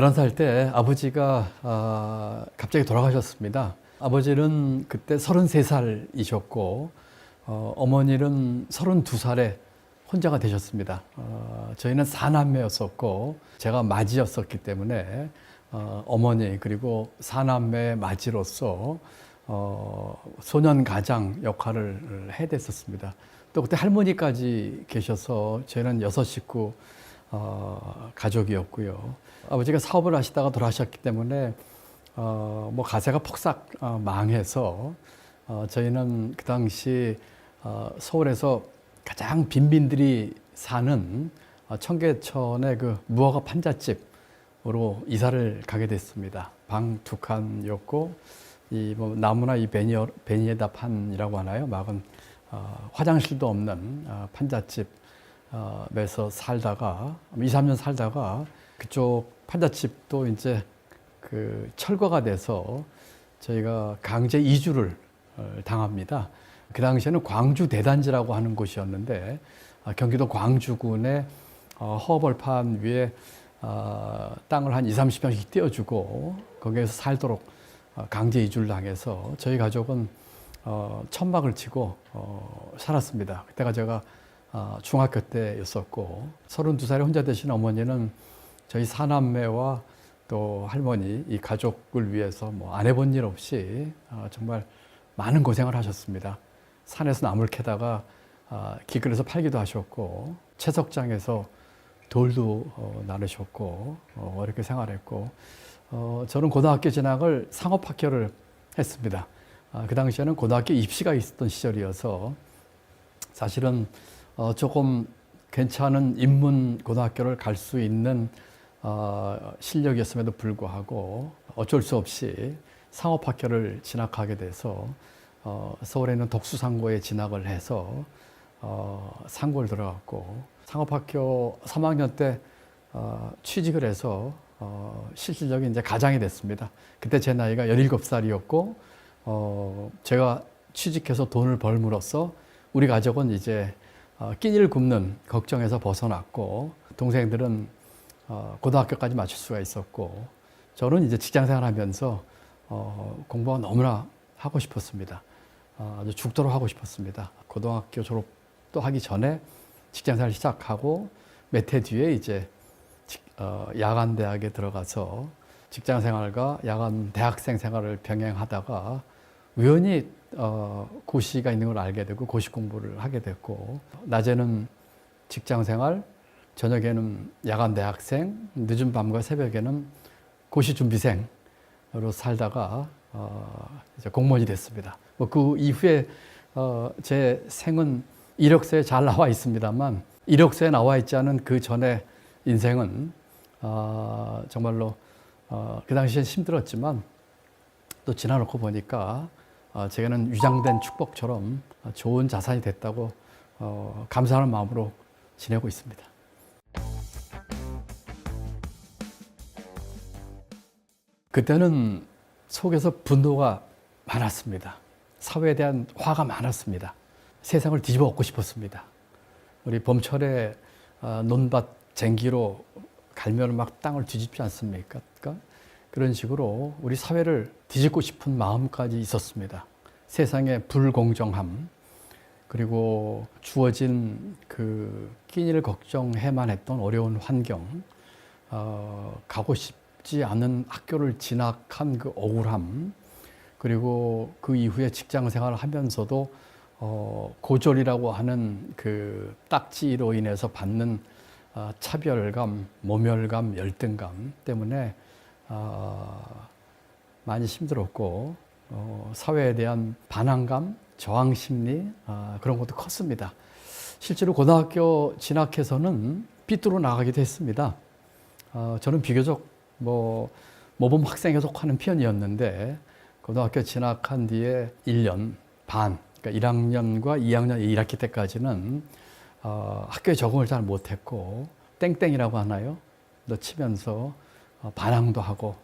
11살 때 아버지가 갑자기 돌아가셨습니다. 아버지는 그때 33살이셨고 어머니는 32살에 혼자가 되셨습니다. 저희는 4남매였었고 제가 맏이었었기 때문에 어머니 그리고 4남매의 맏이로서 소년 가장 역할을 해야 됐었습니다. 또 그때 할머니까지 계셔서 저희는 6식구 가족이었고요. 아버지가 사업을 하시다가 돌아가셨기 때문에 뭐 가세가 폭삭 망해서 저희는 그 당시 서울에서 가장 빈민들이 사는 청계천의 그 무허가 판잣집으로 이사를 가게 됐습니다. 방 2칸이었고 이 뭐 나무나 이 베니에다 판이라고 하나요? 막은 화장실도 없는 판잣집에서 살다가 2, 3년 살다가 그쪽 판잣집도 이제 그 철거가 돼서 저희가 강제 이주를 당합니다. 그 당시에는 광주 대단지라고 하는 곳이었는데 경기도 광주군의 허벌판 위에 땅을 한 20, 30평씩 띄워주고 거기에서 살도록 강제 이주를 당해서 저희 가족은 천막을 치고 살았습니다. 그때가 제가 중학교 때였었고 32살에 혼자 되신 어머니는 저희 4남매와 또 할머니 이 가족을 위해서 뭐 안 해본 일 없이 정말 많은 고생을 하셨습니다. 산에서 나무를 캐다가 길거리에서 팔기도 하셨고 채석장에서 돌도 나르셨고 이렇게 생활했고 저는 고등학교 진학을 상업학교를 했습니다. 그 당시에는 고등학교 입시가 있었던 시절이어서 사실은 조금 괜찮은 인문 고등학교를 갈 수 있는 실력이었음에도 불구하고 어쩔 수 없이 상업학교를 진학하게 돼서 서울에 있는 독수상고에 진학을 해서 상고를 들어갔고 상업학교 3학년 때 취직을 해서 실질적인 이제 가장이 됐습니다. 그때 제 나이가 17살이었고 제가 취직해서 돈을 벌므로써 우리 가족은 이제 끼니를 굶는 걱정에서 벗어났고 동생들은 고등학교까지 마칠 수가 있었고 저는 이제 직장생활 하면서 공부가 너무나 하고 싶었습니다. 아주 죽도록 하고 싶었습니다. 고등학교 졸업도 하기 전에 직장생활 시작하고 몇 해 뒤에 이제 야간 대학에 들어가서 직장생활과 야간 대학생 생활을 병행하다가 우연히 고시가 있는 걸 알게 되고 고시 공부를 하게 됐고 낮에는 직장생활, 저녁에는 야간 대학생, 늦은 밤과 새벽에는 고시 준비생으로 살다가 이제 공무원이 됐습니다. 뭐 그 이후에 제 생은 이력서에 잘 나와 있습니다만 이력서에 나와 있지 않은 그 전에 인생은 정말로 그 당시엔 힘들었지만 또 지나놓고 보니까 제게는 위장된 축복처럼 좋은 자산이 됐다고 감사하는 마음으로 지내고 있습니다. 그때는 속에서 분노가 많았습니다. 사회에 대한 화가 많았습니다. 세상을 뒤집어 엎고 싶었습니다. 우리 봄철에 논밭 쟁기로 갈면 막 땅을 뒤집지 않습니까? 그런 식으로 우리 사회를 뒤집고 싶은 마음까지 있었습니다. 세상의 불공정함, 그리고 주어진 그 끼니를 걱정해만 했던 어려운 환경, 가고 싶지 않은 학교를 진학한 그 억울함, 그리고 그 이후에 직장 생활을 하면서도 고졸이라고 하는 그 딱지로 인해서 받는 차별감, 모멸감, 열등감 때문에 많이 힘들었고 사회에 대한 반항감, 저항심리 그런 것도 컸습니다. 실제로 고등학교 진학해서는 삐뚤어 나가기도 했습니다. 저는 비교적 모범 학생에 속하는 편이었는데 고등학교 진학한 뒤에 1년 반, 그러니까 1학년과 2학년 1학기 때까지는 학교에 적응을 잘 못했고 땡땡이라고 하나요? 너 치면서 반항도 하고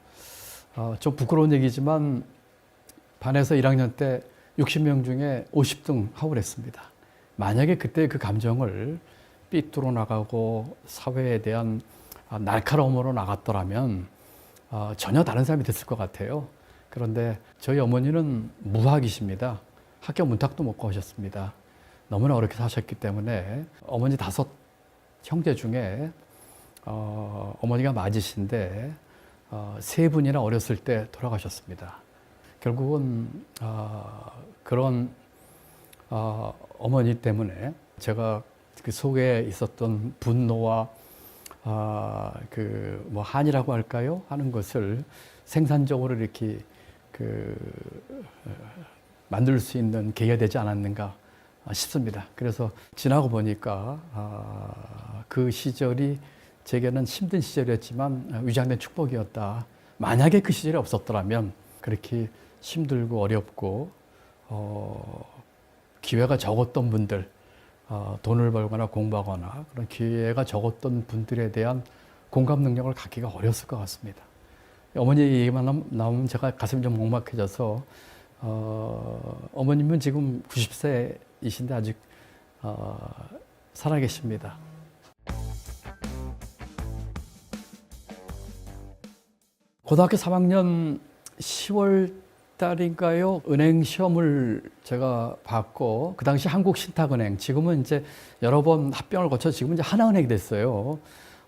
좀 부끄러운 얘기지만 반에서 1학년 때 60명 중에 50등 하고 그랬습니다. 만약에 그때 그 감정을 삐뚤어 나가고 사회에 대한 날카로움으로 나갔더라면 전혀 다른 사람이 됐을 것 같아요. 그런데 저희 어머니는 무학이십니다. 학교 문턱도 못 가셨습니다. 너무나 어렵게 사셨기 때문에 어머니 5 형제 중에 어머니가 맞으신데 3분이나 어렸을 때 돌아가셨습니다. 결국은 그런 어머니 때문에 제가 그 속에 있었던 분노와 그 뭐 한이라고 할까요? 하는 것을 생산적으로 이렇게 만들 수 있는 계기가 되지 않았는가 싶습니다. 그래서 지나고 보니까 그 시절이 제게는 힘든 시절이었지만 위장된 축복이었다. 만약에 그 시절이 없었더라면 그렇게 힘들고 어렵고 기회가 적었던 분들, 돈을 벌거나 공부하거나 그런 기회가 적었던 분들에 대한 공감 능력을 갖기가 어렸을 것 같습니다. 어머니 얘기만 나오면 제가 가슴이 좀 먹먹해져서 어머님은 지금 90세이신데 아직 살아계십니다. 고등학교 3학년 10월 달인가요? 은행 시험을 제가 봤고, 그 당시 한국신탁은행, 지금은 이제 여러 번 합병을 거쳐 지금은 이제 하나은행이 됐어요.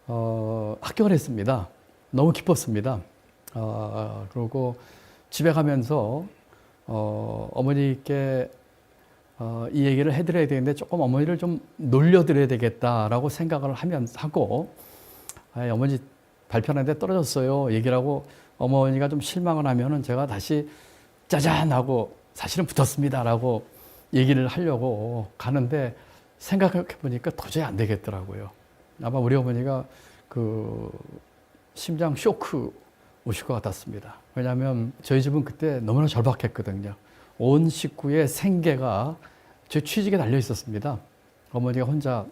합격을 했습니다. 너무 기뻤습니다. 그리고 집에 가면서 어머니께 이 얘기를 해드려야 되는데 조금 어머니를 좀 놀려드려야 되겠다라고 생각을 하고 어머니 발표하는데 떨어졌어요 얘기를 하고 어머니가 좀 실망을 하면은 제가 다시 짜잔 하고 사실은 붙었습니다라고 얘기를 하려고 가는데 생각해 보니까 도저히 안 되겠더라고요. 아마 우리 어머니가 그 심장 쇼크 오실 것 같았습니다. 왜냐하면 저희 집은 그때 너무나 절박했거든요. 온 식구의 생계가 제 취직에 달려 있었습니다. 어머니가 혼자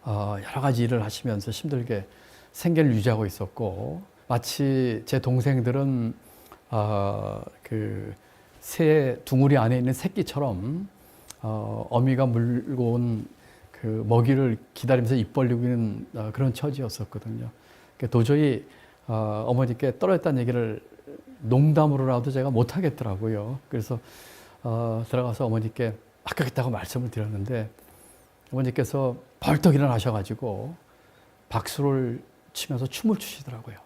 여러 가지 일을 하시면서 힘들게 생계를 유지하고 있었고, 마치 제 동생들은 그 새 둥우리 안에 있는 새끼처럼 어미가 물고 온 그 먹이를 기다리면서 입 벌리고 있는 그런 처지였었거든요. 도저히 어머니께 떨어졌다는 얘기를 농담으로라도 제가 못 하겠더라고요. 그래서 들어가서 어머니께 합격했다고 말씀을 드렸는데 어머니께서 벌떡 일어나셔가지고 박수를 치면서 춤을 추시더라고요.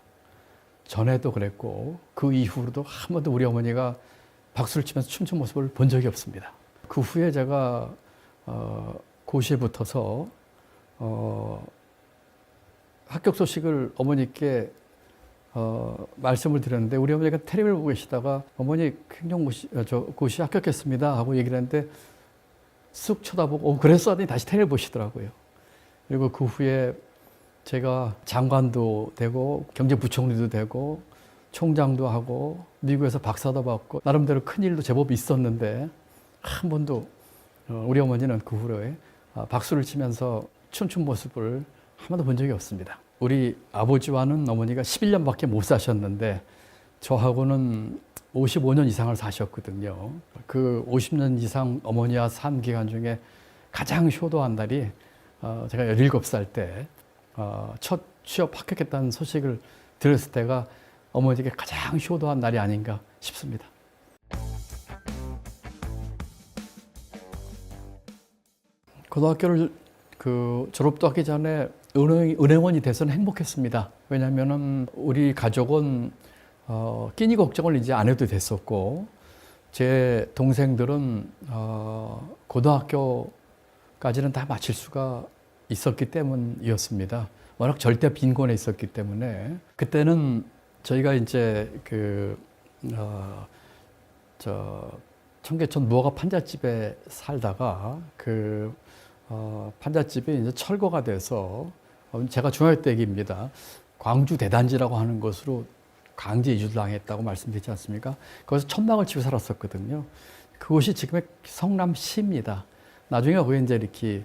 전에도 그랬고 그 이후로도 한 번도 우리 어머니가 박수를 치면서 춤춘 모습을 본 적이 없습니다. 그 후에 제가 고시에 붙어서 합격 소식을 어머니께 말씀을 드렸는데 우리 어머니가 텔레비를 보고 계시다가 어머니 고시 합격했습니다 하고 얘기를 했는데 쑥 쳐다보고 그랬어 하더니 다시 텔레비를 보시더라고요. 그리고 그 후에 제가 장관도 되고 경제부총리도 되고 총장도 하고 미국에서 박사도 받고 나름대로 큰일도 제법 있었는데 한 번도 우리 어머니는 그 후로에 박수를 치면서 춤춘 모습을 한 번도 본 적이 없습니다. 우리 아버지와는 어머니가 11년밖에 못 사셨는데 저하고는 55년 이상을 사셨거든요. 그 50년 이상 어머니와 산 기간 중에 가장 효도한 날이 제가 17살 때 첫 취업 합격했다는 소식을 들었을 때가 어머니에게 가장 효도한 날이 아닌가 싶습니다. 고등학교를 졸업도 하기 전에 은행원이 돼서는 행복했습니다. 왜냐하면은 우리 가족은 끼니 걱정을 이제 안 해도 됐었고 제 동생들은 고등학교까지는 다 마칠 수가 있었기 때문이었습니다. 워낙 절대 빈곤에 있었기 때문에 그때는 저희가 이제 청계천 무허가 판잣집에 살다가 판잣집이 이제 철거가 돼서 제가 중학교 때 얘기입니다. 광주 대단지라고 하는 곳으로 강제 이주를 당했다고 말씀드렸지 않습니까? 거기서 천막을 치고 살았었거든요. 그곳이 지금의 성남시입니다. 나중에 거기 이제 이렇게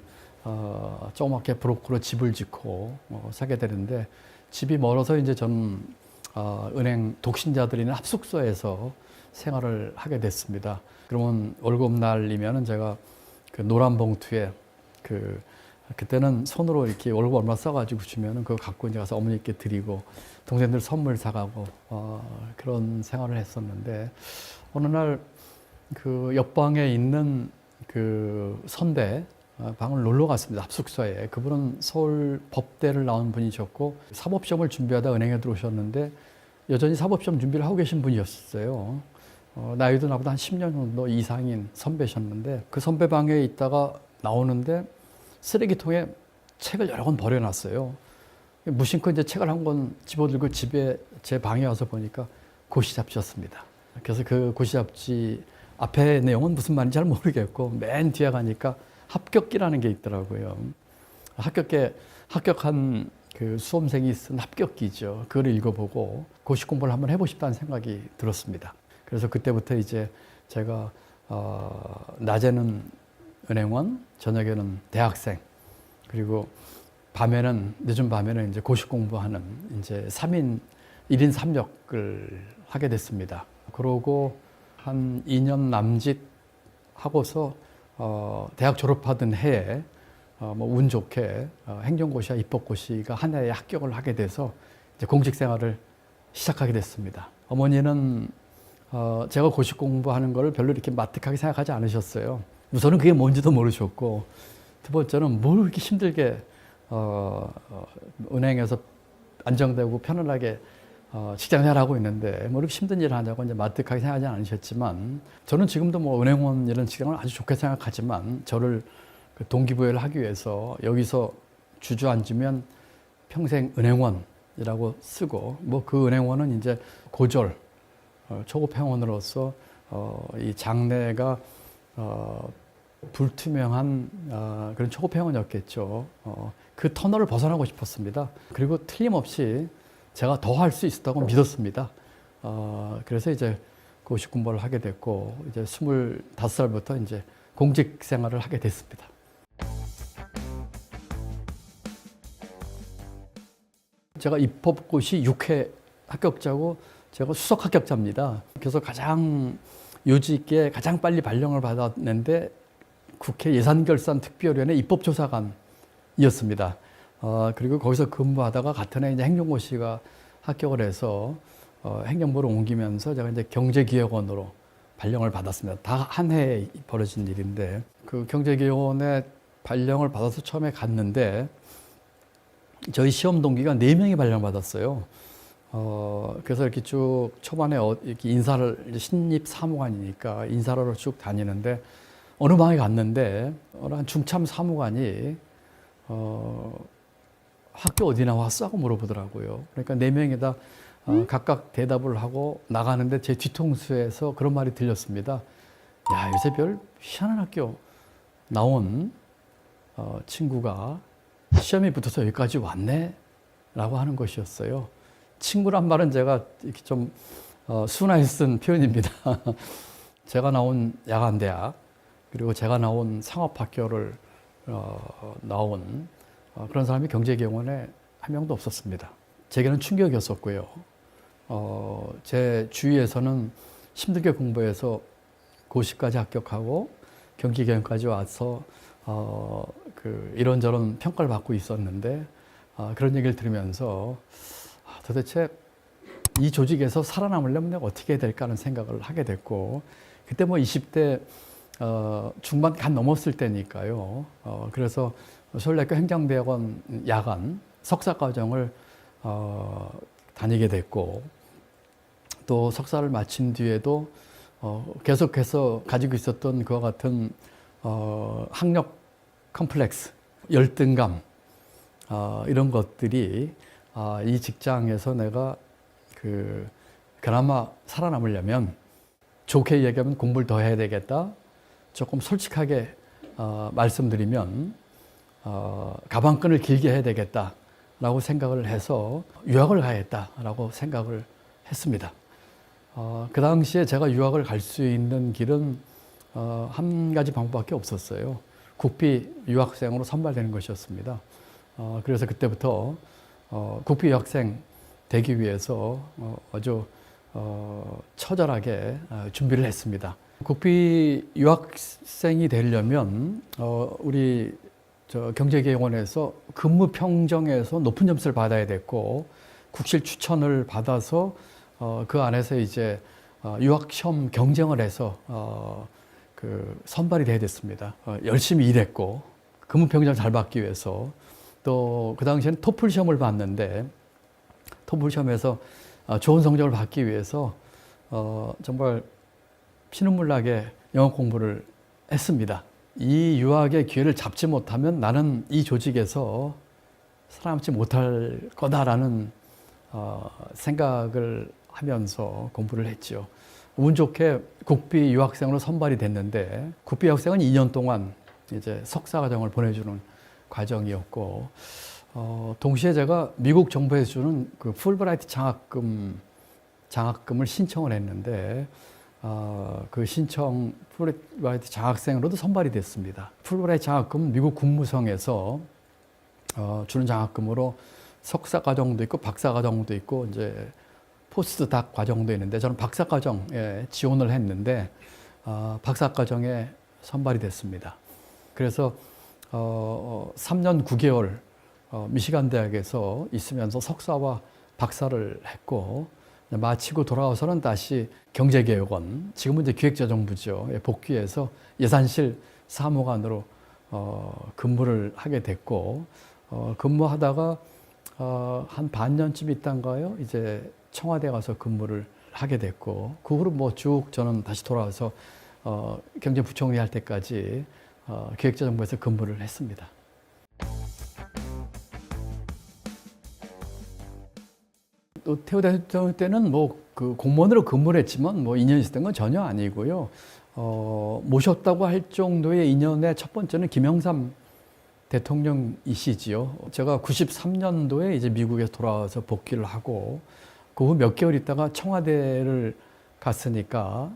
조그맣게 브로커로 집을 짓고 살게 되는데 집이 멀어서 이제 저는 은행 독신자들이 있는 합숙소에서 생활을 하게 됐습니다. 그러면 월급날이면은 제가 그 노란 봉투에 그때는 손으로 이렇게 월급 얼마 써가지고 주면은 그거 갖고 이제 가서 어머니께 드리고 동생들 선물 사가고 그런 생활을 했었는데 어느 날 그 옆방에 있는 그 선배 방을 놀러 갔습니다. 합숙소에. 그분은 서울 법대를 나온 분이셨고 사법시험을 준비하다 은행에 들어오셨는데 여전히 사법시험 준비를 하고 계신 분이었어요. 나이도 나보다 한 10년 정도 이상인 선배셨는데 그 선배 방에 있다가 나오는데 쓰레기통에 책을 여러 권 버려놨어요. 무심코 이제 책을 한 권 집어들고 집에 제 방에 와서 보니까 고시 잡지였습니다. 그래서 그 고시 잡지 앞에 내용은 무슨 말인지 잘 모르겠고 맨 뒤에 가니까 합격기라는 게 있더라고요. 합격한 그 수험생이 쓴 합격기죠. 그걸 읽어보고 고시 공부를 한번 해보고 싶다는 생각이 들었습니다. 그래서 그때부터 이제 제가 낮에는 은행원, 저녁에는 대학생, 그리고 늦은 밤에는 이제 고시 공부하는 이제 1인 3역을 하게 됐습니다. 그러고 한 2년 남짓 하고서 대학 졸업하던 해에 운 좋게 행정고시와 입법고시가 한 해에 합격을 하게 돼서 이제 공직 생활을 시작하게 됐습니다. 어머니는 제가 고시 공부하는 걸 별로 이렇게 마뜩하게 생각하지 않으셨어요. 우선은 그게 뭔지도 모르셨고, 두 번째는 뭘 이렇게 힘들게 은행에서 안정되고 편안하게 직장생활하고 있는데 뭐 이렇게 힘든 일을 하냐고 이제 마뜩하게 생각하지 않으셨지만, 저는 지금도 뭐 은행원 이런 직장을 아주 좋게 생각하지만 저를 그 동기부여를 하기 위해서 여기서 주저앉으면 평생 은행원이라고 쓰고, 뭐 그 은행원은 이제 고졸 초급 회원으로서 이 장래가 불투명한 그런 초급 회원이었겠죠. 그 터널을 벗어나고 싶었습니다. 그리고 틀림없이 제가 더 할 수 있었다고 믿었습니다. 그래서 이제 고시 공부를 하게 됐고, 이제 25살부터 이제 공직 생활을 하게 됐습니다. 제가 입법고시 6회 합격자고 제가 수석 합격자입니다. 그래서 가장 요지 있게 가장 빨리 발령을 받았는데 국회 예산결산특별위원회 입법조사관이었습니다. 그리고 거기서 근무하다가 같은 해 이제 행정고시가 합격을 해서 행정부로 옮기면서 제가 이제 경제기획원으로 발령을 받았습니다. 다 한 해에 벌어진 일인데, 그 경제기획원에 발령을 받아서 처음에 갔는데 저희 시험 동기가 4명이 발령 받았어요. 그래서 이렇게 쭉 초반에 이렇게 인사를, 신입 사무관이니까 인사를 하러 쭉 다니는데 어느 방에 갔는데 한 중참 사무관이 학교 어디 나왔어? 하고 물어보더라고요. 그러니까 4명이 다 각각 대답을 하고 나가는데 제 뒤통수에서 그런 말이 들렸습니다. 야, 요새 별 희한한 학교 나온 친구가 시험에 붙어서 여기까지 왔네? 라고 하는 것이었어요. 친구란 말은 제가 이렇게 좀 순화해 쓴 표현입니다. 제가 나온 야간대학, 그리고 제가 나온 상업학교를 나온 그런 사람이 경제기획원에 한 명도 없었습니다. 제게는 충격이었었고요. 제 주위에서는 힘들게 공부해서 고시까지 합격하고 경기경영까지 와서 그 이런저런 평가를 받고 있었는데, 그런 얘기를 들으면서 도대체 이 조직에서 살아남으려면 내가 어떻게 해야 될까 하는 생각을 하게 됐고, 그때 뭐 20대 중반 간 넘었을 때니까요. 그래서 서울대학교 행정대학원 야간 석사과정을 다니게 됐고, 또 석사를 마친 뒤에도 계속해서 가지고 있었던 그와 같은 학력 컴플렉스, 열등감, 이런 것들이 이 직장에서 내가 그나마 살아남으려면, 좋게 얘기하면 공부를 더 해야 되겠다. 조금 솔직하게 말씀드리면 가방끈을 길게 해야 되겠다라고 생각을 해서 유학을 가야겠다라고 생각을 했습니다. 그 당시에 제가 유학을 갈 수 있는 길은 한 가지 방법밖에 없었어요. 국비 유학생으로 선발되는 것이었습니다. 그래서 그때부터 국비 유학생 되기 위해서 아주 처절하게 준비를 했습니다. 국비 유학생이 되려면 우리 경제기획원에서 근무 평정에서 높은 점수를 받아야 됐고, 국실 추천을 받아서 그 안에서 이제 유학 시험 경쟁을 해서 그 선발이 돼야 됐습니다. 열심히 일했고 근무평점 잘 받기 위해서 또 그 당시에는 토플 시험을 봤는데 토플 시험에서 좋은 성적을 받기 위해서 정말 피눈물 나게 영어 공부를 했습니다. 이 유학의 기회를 잡지 못하면 나는 이 조직에서 살아남지 못할 거다라는 생각을 하면서 공부를 했죠. 운 좋게 국비 유학생으로 선발이 됐는데 국비 유학생은 2년 동안 이제 석사 과정을 보내주는 과정이었고 동시에 제가 미국 정부에서 주는 그 풀브라이트 장학금을 신청을 했는데 그 신청 풀브라이트 장학생으로도 선발이 됐습니다. 풀브라이트 장학금은 미국 국무성에서 주는 장학금으로 석사 과정도 있고 박사 과정도 있고 이제 포스트닥 과정도 있는데 저는 박사 과정에 지원을 했는데 박사 과정에 선발이 됐습니다. 그래서 3년 9개월 미시간 대학에서 있으면서 석사와 박사를 했고 마치고 돌아와서는 다시 경제개혁원, 지금은 이제 기획재정부죠. 복귀해서 예산실 사무관으로 근무를 하게 됐고 근무하다가 한 반년쯤 있다가요 이제 청와대 가서 근무를 하게 됐고 그 후로 뭐 쭉 저는 다시 돌아와서 경제부총리 할 때까지 기획재정부에서 근무를 했습니다. 또 태호 대통령 때는 뭐 그 공무원으로 근무를 했지만 뭐 인연이 있었던 건 전혀 아니고요. 모셨다고 할 정도의 인연의 첫 번째는 김영삼 대통령이시지요. 제가 93년도에 이제 미국에서 돌아와서 복귀를 하고 그 후 몇 개월 있다가 청와대를 갔으니까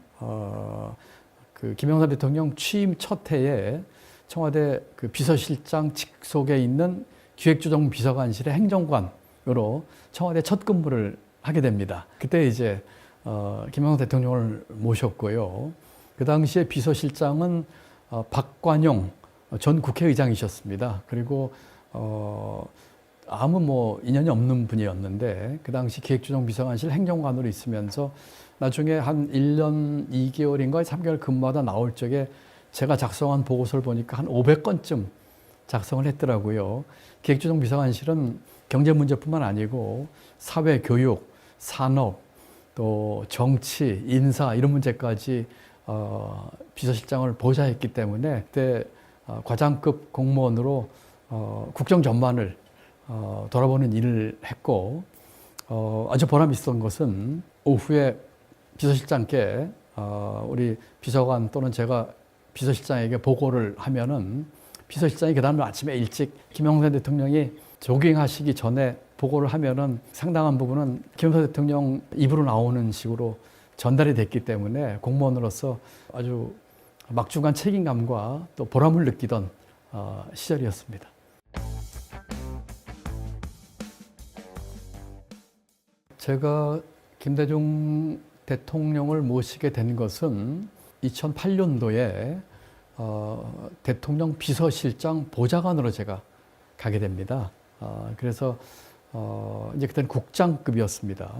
그 김영삼 대통령 취임 첫 해에 청와대 그 비서실장 직속에 있는 기획조정 비서관실의 행정관으로 청와대 첫 근무를 하게 됩니다. 그때 이제 김영삼 대통령을 모셨고요. 그 당시에 비서실장은 박관용 전 국회의장이셨습니다. 그리고 아무 뭐 인연이 없는 분이었는데 그 당시 기획조정비서관실 행정관으로 있으면서 나중에 한 1년 2개월인가 3개월 근무하다 나올 적에 제가 작성한 보고서를 보니까 한 500건쯤 작성을 했더라고요. 기획조정비서관실은 경제 문제뿐만 아니고 사회, 교육, 산업, 또 정치, 인사 이런 문제까지 비서실장을 보좌했기 때문에 그때 과장급 공무원으로 국정 전반을 돌아보는 일을 했고 아주 보람 있었던 것은 오후에 비서실장께 우리 비서관 또는 제가 비서실장에게 보고를 하면은 비서실장이 그 다음날 아침에 일찍 김영삼 대통령이 조깅하시기 전에 보고를 하면은 상당한 부분은 김영삼 대통령 입으로 나오는 식으로 전달이 됐기 때문에 공무원으로서 아주 막중한 책임감과 또 보람을 느끼던 시절이었습니다. 제가 김대중 대통령을 모시게 된 것은 2008년도에 대통령 비서실장 보좌관으로 제가 가게 됩니다. 그래서 이제 그때는 국장급이었습니다.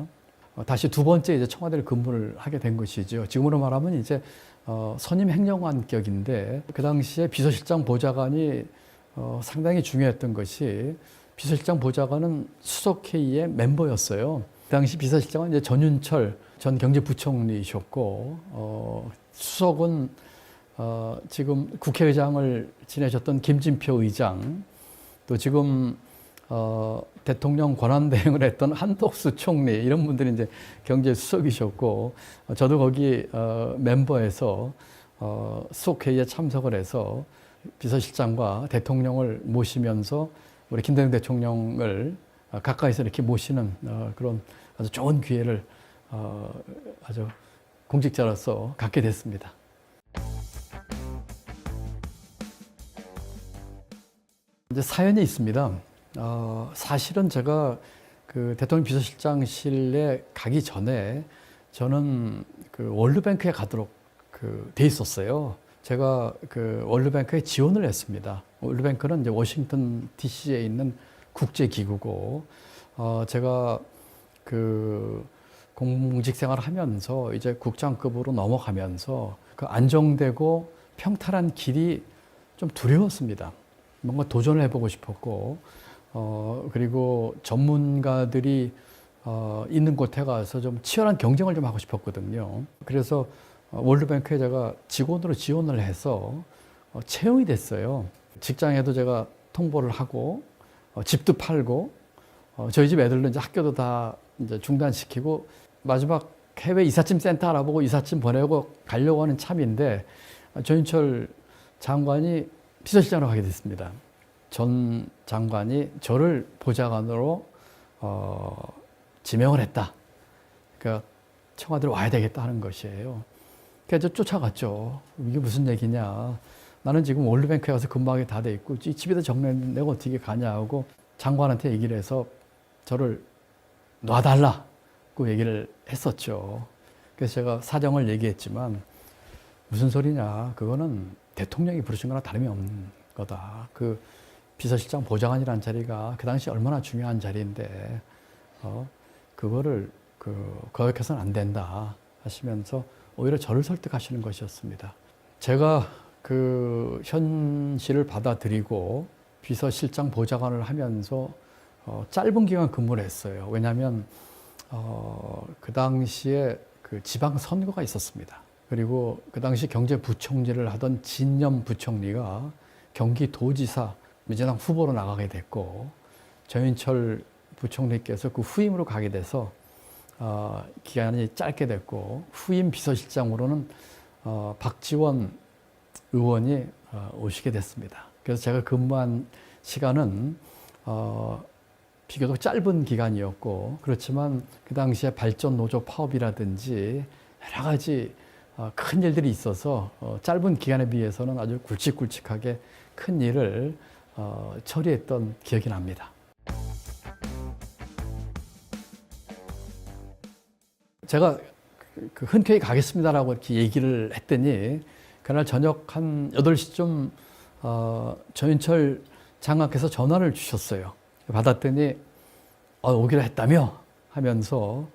다시 두 번째 이제 청와대를 근무를 하게 된 것이죠. 지금으로 말하면 이제 선임 행정관격인데 그 당시에 비서실장 보좌관이 상당히 중요했던 것이 비서실장 보좌관은 수석회의의 멤버였어요. 그 당시 비서실장은 이제 전윤철 전 경제부총리이셨고 수석은 지금 국회의장을 지내셨던 김진표 의장 또 지금 대통령 권한대행을 했던 한덕수 총리 이런 분들이 이제 경제수석이셨고 저도 거기 멤버에서 수석회의에 참석을 해서 비서실장과 대통령을 모시면서 우리 김대중 대통령을 가까이서 이렇게 모시는 그런 아주 좋은 기회를 아주 공직자로서 갖게 됐습니다. 이제 사연이 있습니다. 사실은 제가 그 대통령 비서실장실에 가기 전에 저는 그 월드뱅크에 가도록 돼 있었어요. 제가 그 월드뱅크에 지원을 했습니다. 월드뱅크는 이제 워싱턴 DC에 있는 국제기구고, 제가 그 공직 생활을 하면서 이제 국장급으로 넘어가면서 그 안정되고 평탄한 길이 좀 두려웠습니다. 뭔가 도전을 해보고 싶었고, 그리고 전문가들이 있는 곳에 가서 좀 치열한 경쟁을 좀 하고 싶었거든요. 그래서 월드뱅크에 제가 직원으로 지원을 해서 채용이 됐어요. 직장에도 제가 통보를 하고, 집도 팔고, 저희 집 애들도 이제 학교도 다 이제 중단시키고, 마지막 해외 이삿짐 센터 알아보고 이삿짐 보내고 가려고 하는 참인데, 전인철 장관이 비서실장으로 가게 됐습니다. 전 장관이 저를 보좌관으로 지명을 했다. 그러니까 청와대로 와야 되겠다 하는 것이에요. 그래서 쫓아갔죠. 이게 무슨 얘기냐. 나는 지금 월드뱅크에 가서 근무하게 다 돼 있고 이 집에다 정리했는데 내가 어떻게 가냐 하고 장관한테 얘기를 해서 저를 놔달라고 얘기를 했었죠. 그래서 제가 사정을 얘기했지만 무슨 소리냐. 그거는 대통령이 부르신 거나 다름이 없는 거다. 그 비서실장 보좌관이라는 자리가 그 당시 얼마나 중요한 자리인데 그거를 거역해서는 안 된다 하시면서 오히려 저를 설득하시는 것이었습니다. 제가 그 현실을 받아들이고 비서실장 보좌관을 하면서 짧은 기간 근무를 했어요. 왜냐하면 그 당시에 그 지방 선거가 있었습니다. 그리고 그 당시 경제부총리를 하던 진념 부총리가 경기도지사 민주당 후보로 나가게 됐고 전인철 부총리께서 그 후임으로 가게 돼서 기간이 짧게 됐고 후임 비서실장으로는 박지원 의원이 오시게 됐습니다. 그래서 제가 근무한 시간은 비교적 짧은 기간이었고 그렇지만 그 당시에 발전 노조 파업이라든지 여러 가지 큰 일들이 있어서 짧은 기간에 비해서는 아주 굵직굵직하게 큰 일을 처리했던 기억이 납니다. 제가 흔쾌히 가겠습니다라고 이렇게 얘기를 했더니 그날 저녁 한 8시쯤 전인철 장관께서 전화를 주셨어요. 받았더니 오기로 했다며 하면서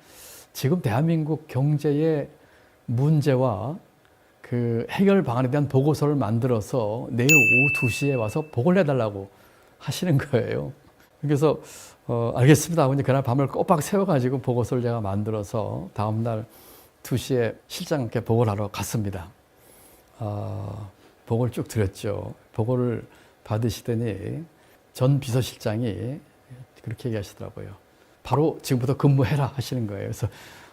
지금 대한민국 경제의 문제와 그 해결 방안에 대한 보고서를 만들어서 내일 오후 2시에 와서 보고를 해달라고 하시는 거예요. 그래서 알겠습니다 하고 이제 그날 밤을 꼬박 새워가지고 보고서를 제가 만들어서 다음날 2시에 실장님께 보고를 하러 갔습니다. 보고를 쭉 드렸죠. 보고를 받으시더니 전 비서실장이 그렇게 얘기하시더라고요. 바로 지금부터 근무해라 하시는 거예요. 그래서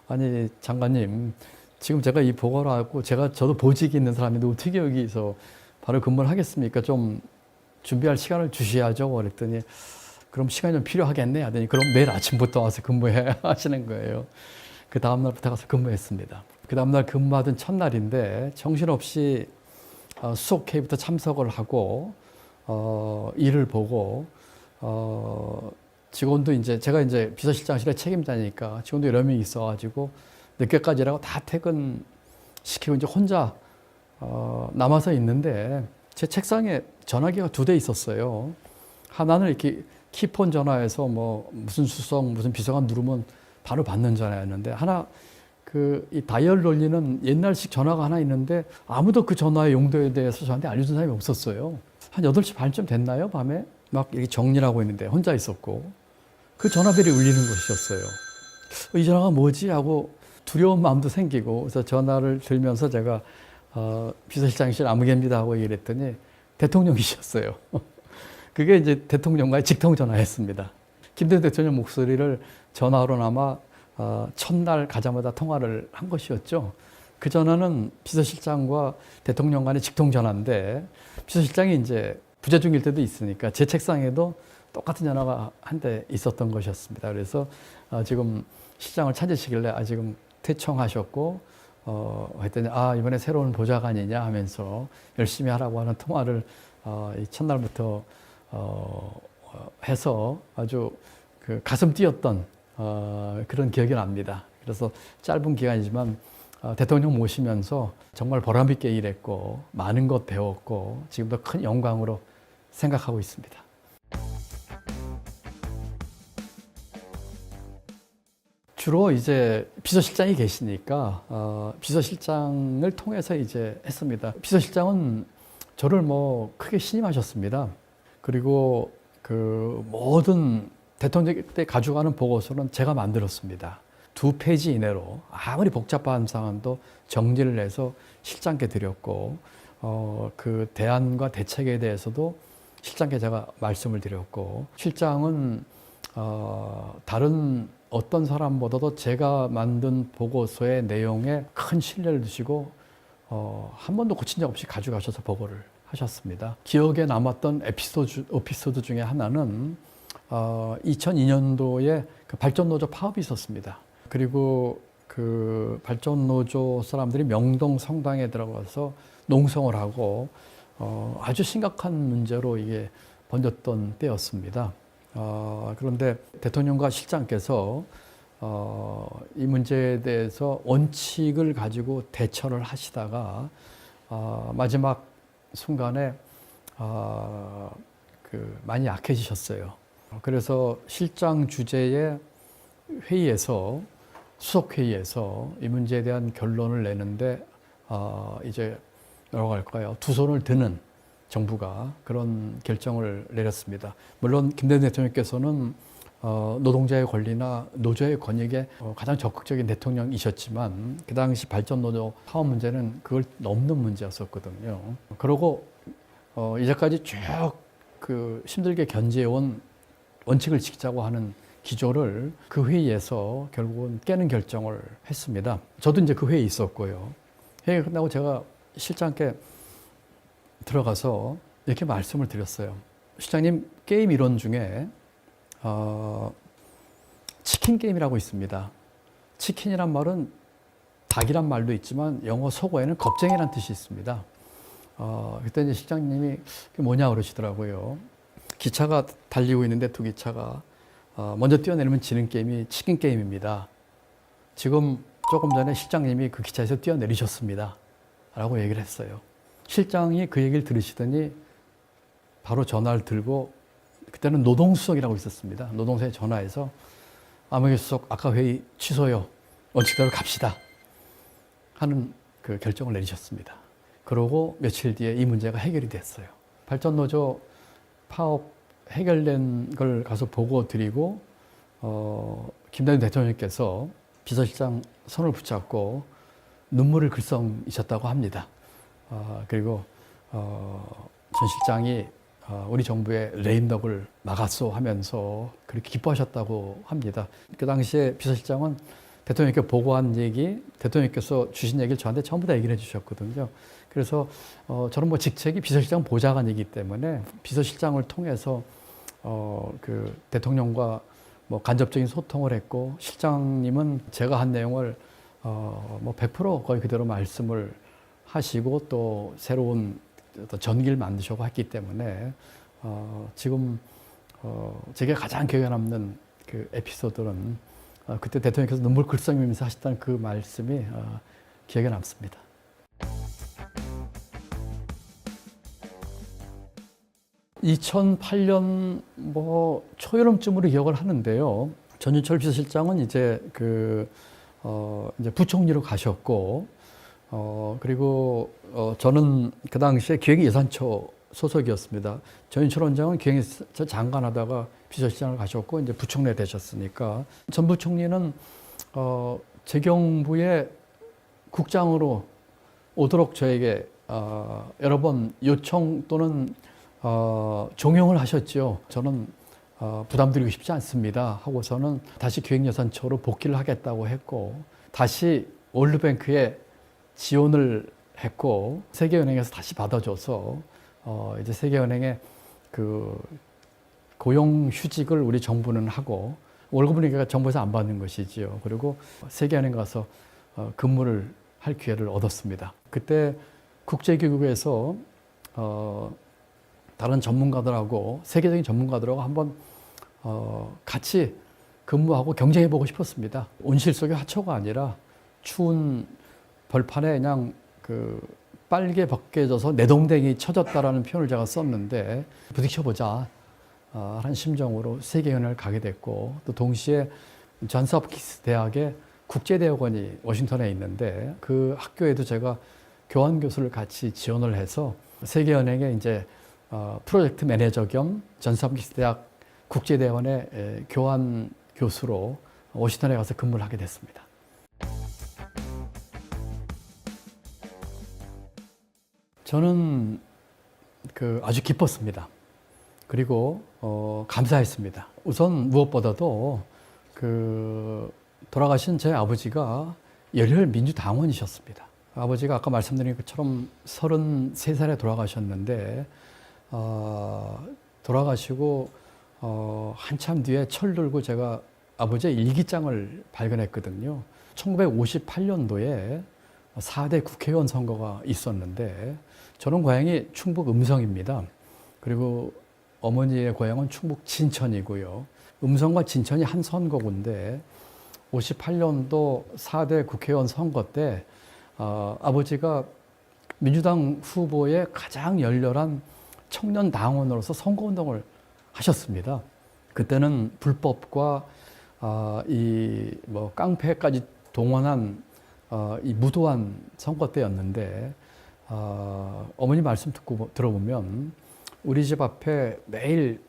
아니 장관님 지금 제가 이 보고를 하고 저도 보직이 있는 사람인데 어떻게 여기서 바로 근무를 하겠습니까? 좀 준비할 시간을 주셔야죠. 그랬더니 그럼 시간이 좀 필요하겠네 하더니 그럼 내일 아침부터 와서 근무해 하시는 거예요. 그 다음날부터 가서 근무했습니다. 그 다음날 근무하던 첫날인데 정신없이 수속 회의부터 참석을 하고 일을 보고 직원도 이제 제가 이제 비서실장실의 책임자니까 직원도 여러 명이 있어가지고 늦게까지 일하고 다 퇴근시키고 이제 혼자 남아서 있는데 제 책상에 전화기가 2대 있었어요. 하나는 이렇게 키폰 전화해서 뭐 무슨 수석 무슨 비서관 누르면 바로 받는 전화였는데 하나 이 다이얼 돌리는 옛날식 전화가 하나 있는데 아무도 그 전화의 용도에 대해서 저한테 알려준 사람이 없었어요. 한 8시 반쯤 됐나요? 밤에 막 이렇게 정리를 하고 있는데 혼자 있었고 그 전화벨이 울리는 것이었어요. 이 전화가 뭐지? 하고 두려운 마음도 생기고 그래서 전화를 들면서 제가 비서실장실 아무개입니다 하고 얘기를 했더니 대통령이셨어요. 그게 이제 대통령과의 직통 전화였습니다. 김대중 대통령 목소리를 전화로나마 첫날 가자마자 통화를 한 것이었죠. 그 전화는 비서실장과 대통령 간의 직통 전화인데 비서실장이 이제 부재 중일 때도 있으니까 제 책상에도 똑같은 전화가 한 대 있었던 것이었습니다. 그래서 지금 실장을 찾으시길래 지금 퇴청하셨고 했더니 이번에 새로운 보좌관이냐 하면서 열심히 하라고 하는 통화를 이 첫날부터 해서 아주 그 가슴 뛰었던 그런 기억이 납니다. 그래서 짧은 기간이지만 대통령 모시면서 정말 보람있게 일했고 많은 것 배웠고 지금도 큰 영광으로 생각하고 있습니다. 주로 이제 비서실장이 계시니까 비서실장을 통해서 이제 했습니다. 비서실장은 저를 뭐 크게 신임하셨습니다. 그리고 그 모든 대통령 때 가져가는 보고서는 제가 만들었습니다. 2페이지 이내로 아무리 복잡한 사안도 정리를 해서 실장께 드렸고 그 대안과 대책에 대해서도 실장께 제가 말씀을 드렸고, 실장은 다른 어떤 사람보다도 제가 만든 보고서의 내용에 큰 신뢰를 두시고 한 번도 고친 적 없이 가져가셔서 보고를 하셨습니다. 기억에 남았던 에피소드 중에 하나는 2002년도에 그 발전노조 파업이 있었습니다. 그리고 그 발전노조 사람들이 명동 성당에 들어가서 농성을 하고 아주 심각한 문제로 이게 번졌던 때였습니다. 그런데 대통령과 실장께서 이 문제에 대해서 원칙을 가지고 대처를 하시다가 마지막 순간에 많이 약해지셨어요. 그래서 실장 주재의 회의에서, 수석회의에서 이 문제에 대한 결론을 내는데 이제 뭐라고 할까요? 두 손을 드는 정부가 그런 결정을 내렸습니다. 물론 김대중 대통령께서는 노동자의 권리나 노조의 권익에 가장 적극적인 대통령이셨지만 그 당시 발전노조 파업 문제는 그걸 넘는 문제였었거든요. 그러고 이제까지 쭉 그 힘들게 견제해온 원칙을 지키자고 하는 기조를 그 회의에서 결국은 깨는 결정을 했습니다. 저도 이제 그 회의에 있었고요. 회의가 끝나고 제가 실장께 들어가서 이렇게 말씀을 드렸어요. 실장님, 게임 이론 중에 치킨 게임이라고 있습니다. 치킨이란 말은 닭이란 말도 있지만 영어 속어에는 겁쟁이란 뜻이 있습니다. 그때 이제 실장님이 그게 뭐냐 그러시더라고요. 기차가 달리고 있는데 두 기차가 먼저 뛰어내리면 지는 게임이 치킨 게임입니다. 지금 조금 전에 실장님이 그 기차에서 뛰어내리셨습니다. 라고 얘기를 했어요. 실장이 그 얘기를 들으시더니 바로 전화를 들고, 그때는 노동수석이라고 있었습니다. 노동서에 전화해서 아무개 수석 아까 회의 취소요. 원칙대로 갑시다. 하는 그 결정을 내리셨습니다. 그러고 며칠 뒤에 이 문제가 해결이 됐어요. 발전노조 파업 해결된 걸 가서 보고 드리고 김대중 대통령께서 비서실장 손을 붙잡고 눈물을 글썽이셨다고 합니다. 그리고 전 실장이 우리 정부의 레임덕을 막았소 하면서 그렇게 기뻐하셨다고 합니다. 그 당시에 비서실장은 대통령께 보고한 얘기, 대통령께서 주신 얘기를 저한테 전부 다 얘기를 해주셨거든요. 그래서 저는 뭐 직책이 비서실장 보좌관이기 때문에 비서실장을 통해서 그 대통령과 뭐 간접적인 소통을 했고, 실장님은 제가 한 내용을 뭐 100% 거의 그대로 말씀을 하시고 또 새로운 전기를 만드시고 했기 때문에 지금 제게 가장 기억에 남는 그 에피소드는 그때 대통령께서 눈물 글썽이면서 하셨던 그 말씀이 기억에 남습니다. (2008년) 뭐 초여름쯤으로 기억을 하는데요. 전윤철 비서실장은 이제 이제 부총리로 가셨고, 그리고 저는 그 당시에 기획예산처 소속이었습니다. 전윤철 원장은 기획예산처 장관 하다가 비서실장을 가셨고 이제 부총리 되셨으니까, 전 부총리는 재경부의 국장으로 오도록 저에게 여러 번 요청 또는 종용을 하셨죠. 저는 부담드리고 싶지 않습니다 하고서는 다시 기획예산처로 복귀를 하겠다고 했고, 다시 월드뱅크에 지원을 했고, 세계은행에서 다시 받아줘서 이제 세계은행의 그 고용휴직을 우리 정부는 하고, 월급은 그러니까 정부에서 안 받는 것이지요. 그리고 세계은행 가서 근무를 할 기회를 얻었습니다. 그때 국제기구에서 다른 전문가들하고, 세계적인 전문가들하고 한번 같이 근무하고 경쟁해보고 싶었습니다. 온실 속의 화초가 아니라 추운 벌판에 그냥 빨개 벗겨져서 내동댕이 쳐졌다라는 표현을 제가 썼는데, 부딪혀보자 하는 심정으로 세계연을 가게 됐고, 또 동시에 존스홉킨스 대학의 국제대학원이 워싱턴에 있는데 그 학교에도 제가 교환 교수를 같이 지원을 해서 세계은행의 이제 프로젝트 매니저 겸 존스홉킨스 대학 국제대학원의 교환 교수로 워싱턴에 가서 근무를 하게 됐습니다. 저는 아주 기뻤습니다. 그리고 감사했습니다. 우선 무엇보다도 돌아가신 제 아버지가 열혈 민주당원이셨습니다. 아버지가 아까 말씀드린 것처럼 33살에 돌아가셨는데 돌아가시고 한참 뒤에 철들고 제가 아버지의 일기장을 발견했거든요. 1958년도에 4대 국회의원 선거가 있었는데 저는 고향이 충북 음성입니다. 그리고 어머니의 고향은 충북 진천이고요. 음성과 진천이 한 선거구인데 58년도 4대 국회의원 선거 때 아버지가 민주당 후보의 가장 열렬한 청년 당원으로서 선거운동을 하셨습니다. 그때는 불법과 깡패까지 동원한 이 무도한 선거 때였는데 어머니 말씀 들어보면 우리 집 앞에 매일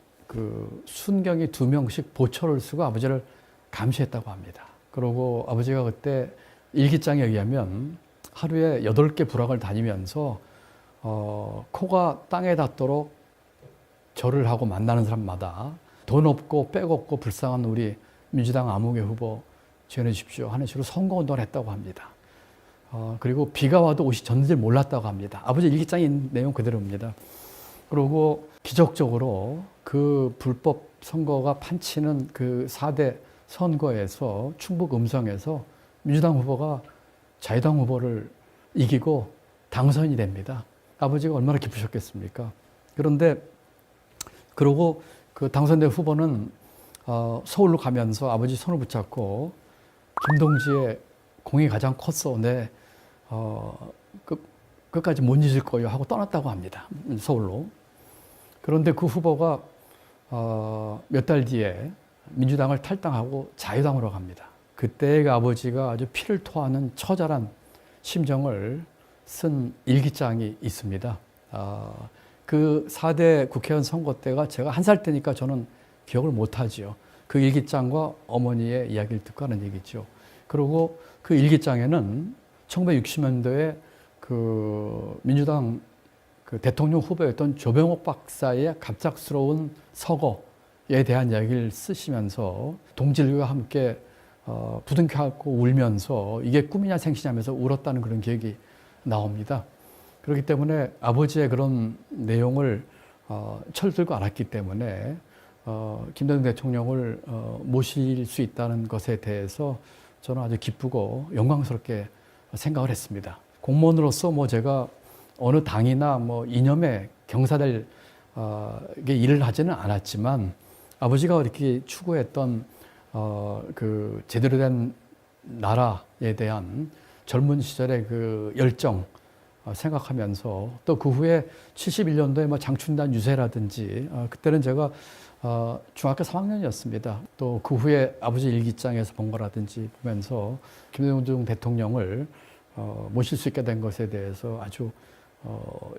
순경이 2명씩 보초를 쓰고 아버지를 감시했다고 합니다. 그리고 아버지가 그때 일기장에 의하면 하루에 8개 부락을 다니면서 코가 땅에 닿도록 절을 하고 만나는 사람마다 돈 없고 백 없고 불쌍한 우리 민주당 아무개 후보 지원해 주십시오 하는 식으로 선거운동을 했다고 합니다. 그리고 비가 와도 옷이 젖는지 몰랐다고 합니다. 아버지 일기장에 있는 내용 그대로입니다. 그리고 기적적으로 그 불법 선거가 판치는 그 4대 선거에서 충북 음성에서 민주당 후보가 자유당 후보를 이기고 당선이 됩니다. 아버지가 얼마나 기쁘셨겠습니까? 그런데 그러고 그 당선된 후보는 서울로 가면서 아버지 손을 붙잡고 김동지의 공이 가장 컸어. 내 끝까지 못 잊을 거예요 하고 떠났다고 합니다. 서울로. 그런데 그 후보가 몇 달 뒤에 민주당을 탈당하고 자유당으로 갑니다. 그때 그 아버지가 아주 피를 토하는 처절한 심정을 쓴 일기장이 있습니다. 그 4대 국회의원 선거 때가 제가 1살 때니까 저는 기억을 못하지요. 그 일기장과 어머니의 이야기를 듣고 하는 얘기죠. 그리고 그 일기장에는 1960년도에 그 민주당 그 대통령 후보였던 조병옥 박사의 갑작스러운 서거에 대한 이야기를 쓰시면서 동지들과 함께 부둥켜안고 울면서 이게 꿈이냐 생시냐면서 울었다는 그런 기억이 나옵니다. 그렇기 때문에 아버지의 그런 내용을 철들고 알았기 때문에 김대중 대통령을 모실 수 있다는 것에 대해서 저는 아주 기쁘고 영광스럽게 생각을 했습니다. 공무원으로서 제가 어느 당이나 이념에 경사될 일을 하지는 않았지만 아버지가 이렇게 추구했던 그 제대로 된 나라에 대한 젊은 시절의 그 열정 생각하면서 또 그 후에 71년도에 장춘단 유세라든지 그때는 제가 중학교 3학년이었습니다. 또 그 후에 아버지 일기장에서 본 거라든지 보면서 김대중 대통령을 모실 수 있게 된 것에 대해서 아주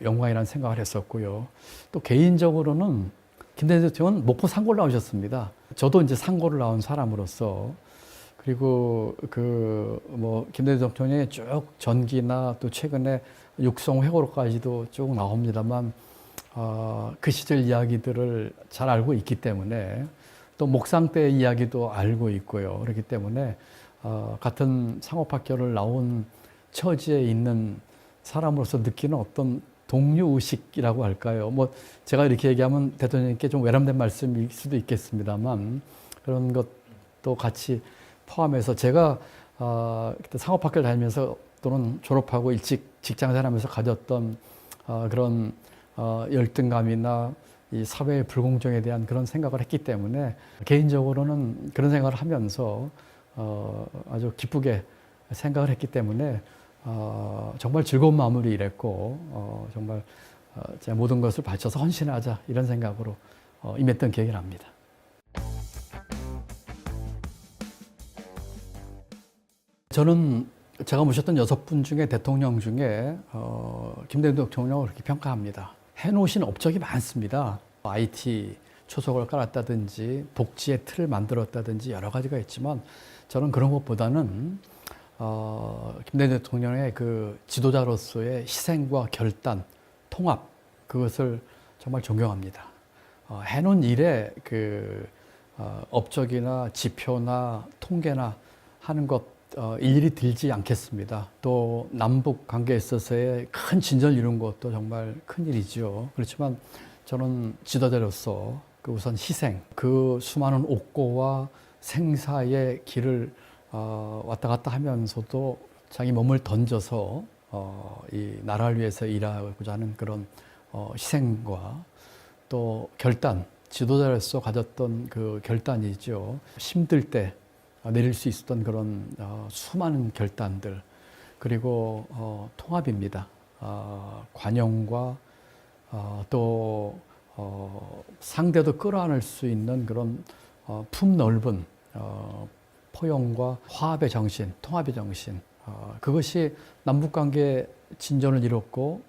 영광이라는 생각을 했었고요. 또 개인적으로는 김대중 대통령은 목포 상고를 나오셨습니다. 저도 이제 상고를 나온 사람으로서 그리고 김대중 대통령의 쭉 전기나 또 최근에 육성 회고록까지도 쭉 나옵니다만 그 시절 이야기들을 잘 알고 있기 때문에 또 목상 때 이야기도 알고 있고요. 그렇기 때문에 같은 상업학교를 나온 처지에 있는 사람으로서 느끼는 어떤 동료의식이라고 할까요? 제가 이렇게 얘기하면 대통령님께 좀 외람된 말씀일 수도 있겠습니다만 그런 것도 같이 포함해서 제가 그때 상업학교를 다니면서 또는 졸업하고 일찍 직장생활하면서 가졌던 그런 열등감이나 이 사회의 불공정에 대한 그런 생각을 했기 때문에 개인적으로는 그런 생각을 하면서 아주 기쁘게 생각을 했기 때문에 정말 즐거운 마음으로 일했고 정말 제 모든 것을 바쳐서 헌신하자 이런 생각으로 임했던 기억이 납니다. 저는 제가 모셨던 6분 중에 대통령 중에 김대중 대통령을 그렇게 평가합니다. 해놓으신 업적이 많습니다. IT 초석을 깔았다든지 복지의 틀을 만들었다든지 여러 가지가 있지만 저는 그런 것보다는 김대중 대통령의 그 지도자로서의 희생과 결단, 통합 그것을 정말 존경합니다. 해놓은 일에 그 업적이나 지표나 통계나 하는 것 일일이 들지 않겠습니다. 또 남북 관계에 있어서의 큰 진전을 이룬 것도 정말 큰 일이죠. 그렇지만 저는 지도자로서 그 우선 희생, 그 수많은 옥고와 생사의 길을 왔다 갔다 하면서도 자기 몸을 던져서 이 나라를 위해서 일하고자 하는 그런 희생과 또 결단, 지도자로서 가졌던 그 결단이죠. 힘들 때 내릴 수 있었던 그런 수많은 결단들, 그리고 통합입니다. 관용과 또 상대도 끌어안을 수 있는 그런 품 넓은 포용과 화합의 정신, 통합의 정신, 그것이 남북관계 진전을 이뤘고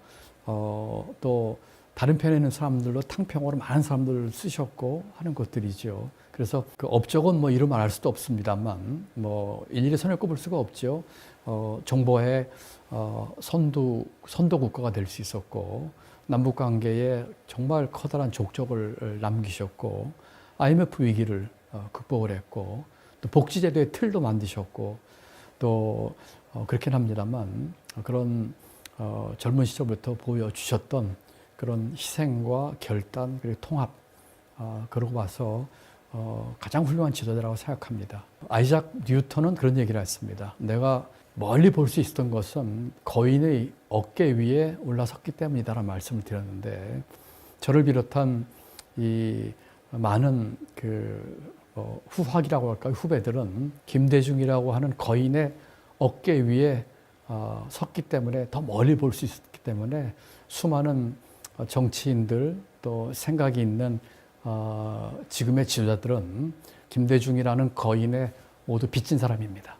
또 다른 편에 있는 사람들로 탕평으로 많은 사람들을 쓰셨고 하는 것들이죠. 그래서 그 업적은 뭐 이루 말할 수도 없습니다만 뭐 일일이 손에 꼽을 수가 없죠. 정보의 선도 국가가 될 수 있었고 남북 관계에 정말 커다란 족적을 남기셨고 IMF 위기를 극복을 했고 또 복지제도의 틀도 만드셨고 또 그렇긴 합니다만 그런 젊은 시절부터 보여주셨던 그런 희생과 결단 그리고 통합 그러고 봐서 가장 훌륭한 지도자라고 생각합니다. 아이작 뉴턴은 그런 얘기를 했습니다. 내가 멀리 볼 수 있었던 것은 거인의 어깨 위에 올라섰기 때문이다라는 말씀을 드렸는데 저를 비롯한 이 많은 그 후학이라고 할까요? 후배들은 김대중이라고 하는 거인의 어깨 위에 섰기 때문에 더 멀리 볼 수 있었기 때문에 수많은 정치인들 또 생각이 있는 지금의 지도자들은 김대중이라는 거인에 모두 빚진 사람입니다.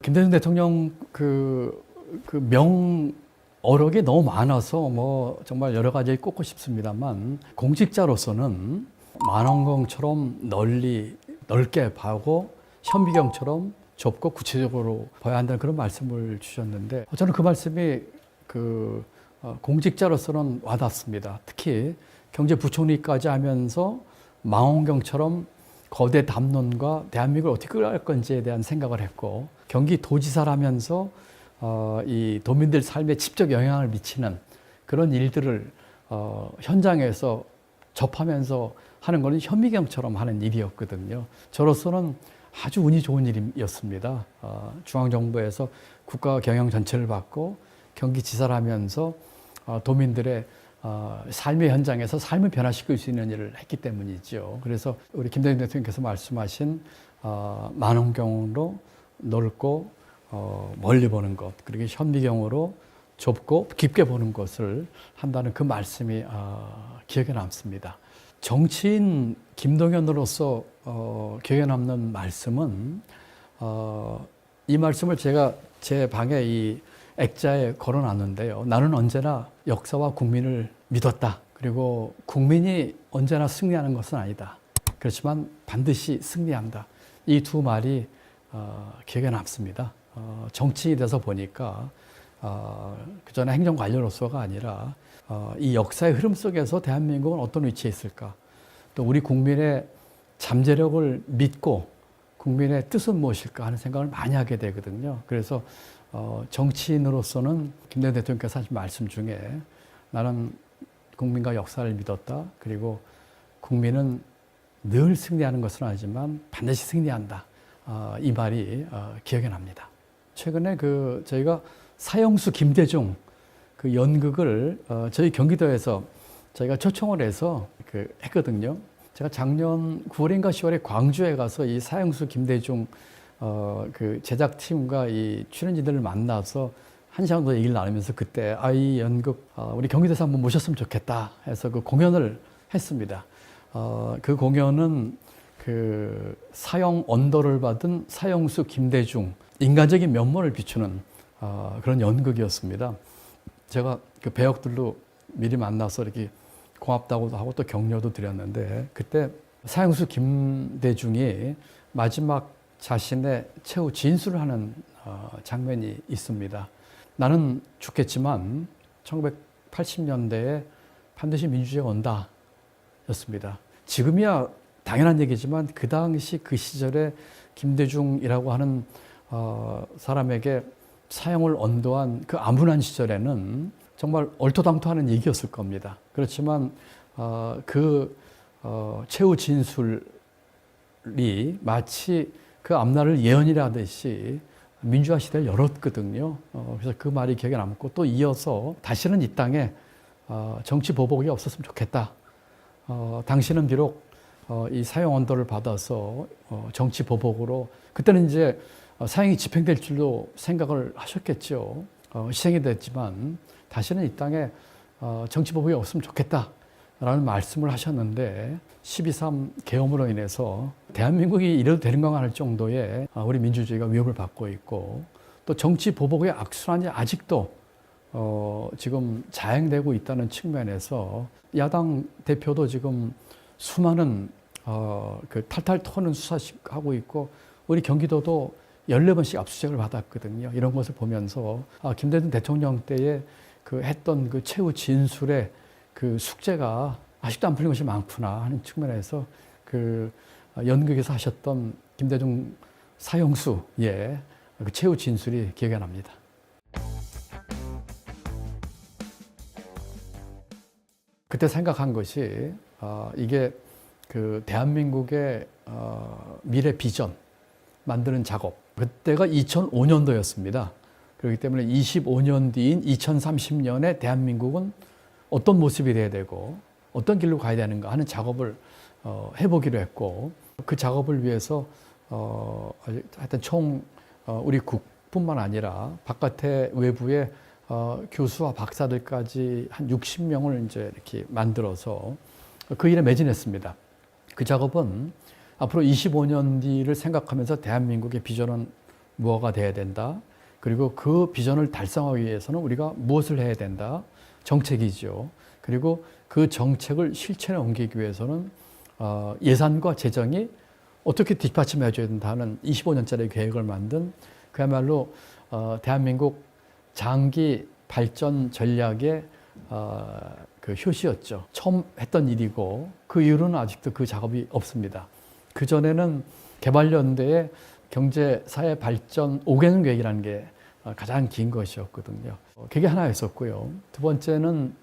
김대중 대통령 어록이 너무 많아서 뭐 정말 여러 가지 꼽고 싶습니다만 공직자로서는 만원경처럼 넓게 봐고 현미경처럼 좁고 구체적으로 봐야 한다는 그런 말씀을 주셨는데 저는 그 말씀이 공직자로서는 와닿습니다. 특히 경제부총리까지 하면서 망원경처럼 거대 담론과 대한민국을 어떻게 끌어갈 건지에 대한 생각을 했고 경기도지사라면서 이 도민들 삶에 직접 영향을 미치는 그런 일들을 현장에서 접하면서 하는 것은 현미경처럼 하는 일이었거든요. 저로서는 아주 운이 좋은 일이었습니다. 중앙정부에서 국가 경영 전체를 받고 경기지사라면서 도민들의 삶의 현장에서 삶을 변화시킬 수 있는 일을 했기 때문이죠. 그래서 우리 김대중 대통령께서 말씀하신 만원경으로 넓고 멀리 보는 것, 그리고 현미경으로 좁고 깊게 보는 것을 한다는 그 말씀이 기억에 남습니다. 정치인 김동연으로서 기억에 남는 말씀은 이 말씀을 제가 제 방에 이 액자에 걸어놨는데요. 나는 언제나 역사와 국민을 믿었다. 그리고 국민이 언제나 승리하는 것은 아니다. 그렇지만 반드시 승리한다. 이 두 말이 기억에 남습니다. 정치인이 돼서 보니까 그전에 행정관료로서가 아니라 이 역사의 흐름 속에서 대한민국은 어떤 위치에 있을까? 또 우리 국민의 잠재력을 믿고 국민의 뜻은 무엇일까 하는 생각을 많이 하게 되거든요. 그래서 정치인으로서는 김대중 대통령께서 하신 말씀 중에 나는 국민과 역사를 믿었다. 그리고 국민은 늘 승리하는 것은 아니지만 반드시 승리한다. 이 말이 기억에 납니다. 최근에 저희가 사형수 김대중 그 연극을 저희 경기도에서 저희가 초청을 해서 했거든요. 제가 작년 9월인가 10월에 광주에 가서 이 사형수 김대중 그 제작팀과 이 출연진들을 만나서 한 시간 정도 얘기를 나누면서 그때 이 연극 우리 경기도에서 한번 모셨으면 좋겠다 해서 그 공연을 했습니다. 그 공연은 그 사형 언더를 받은 사형수 김대중 인간적인 면모를 비추는 그런 연극이었습니다. 제가 그 배역들로 미리 만나서 이렇게 고맙다고도 하고 또 격려도 드렸는데 그때 사형수 김대중이 마지막 자신의 최후 진술을 하는 장면이 있습니다. 나는 죽겠지만 1980년대에 반드시 민주주의가 온다 였습니다. 지금이야 당연한 얘기지만 그 당시 그 시절에 김대중이라고 하는 사람에게 사형을 언도한 그 암울한 시절에는 정말 얼토당토하는 얘기였을 겁니다. 그렇지만 최후 진술이 마치 그 앞날을 예언이라 하듯이 민주화 시대를 열었거든요. 그래서 그 말이 기억에 남고 또 이어서 다시는 이 땅에 정치 보복이 없었으면 좋겠다. 당신은 비록 이 사형 언도를 받아서 정치 보복으로 그때는 이제 사형이 집행될 줄로 생각을 하셨겠죠. 희생이 됐지만 다시는 이 땅에 정치 보복이 없으면 좋겠다라는 말씀을 하셨는데 12.3 계엄으로 인해서 대한민국이 이래도 되는 건가 할 정도의 우리 민주주의가 위협을 받고 있고 또 정치 보복의 악순환이 아직도 지금 자행되고 있다는 측면에서 야당 대표도 지금 수많은 그 탈탈 털는 수사하고 있고 우리 경기도도 14번씩 압수수색을 받았거든요. 이런 것을 보면서 김대중 대통령 때에 그 했던 그 최후 진술의 그 숙제가 아직도 안 풀린 것이 많구나 하는 측면에서 그 연극에서 하셨던 김대중 사형수의 그 최후 진술이 기억이 납니다. 그때 생각한 것이 이게 그 대한민국의 미래 비전 만드는 작업. 그때가 2005년도였습니다. 그렇기 때문에 25년 뒤인 2030년에 대한민국은 어떤 모습이 돼야 되고 어떤 길로 가야 되는가 하는 작업을 해보기로 했고 그 작업을 위해서 하여튼 우리 국뿐만 아니라 바깥에 외부에 교수와 박사들까지 한 60명을 이제 이렇게 만들어서 그 일에 매진했습니다. 그 작업은 앞으로 25년 뒤를 생각하면서 대한민국의 비전은 무엇가 돼야 된다. 그리고 그 비전을 달성하기 위해서는 우리가 무엇을 해야 된다. 정책이죠. 그리고 그 정책을 실천에 옮기기 위해서는 예산과 재정이 어떻게 뒷받침해 줘야 된다는 25년짜리 계획을 만든 그야말로 대한민국 장기 발전 전략의 그 효시였죠. 처음 했던 일이고 그 이후로는 아직도 그 작업이 없습니다. 그전에는 개발연대의 경제, 사회 발전 5개년 계획이라는 게 가장 긴 것이었거든요. 그게 하나였었고요. 두 번째는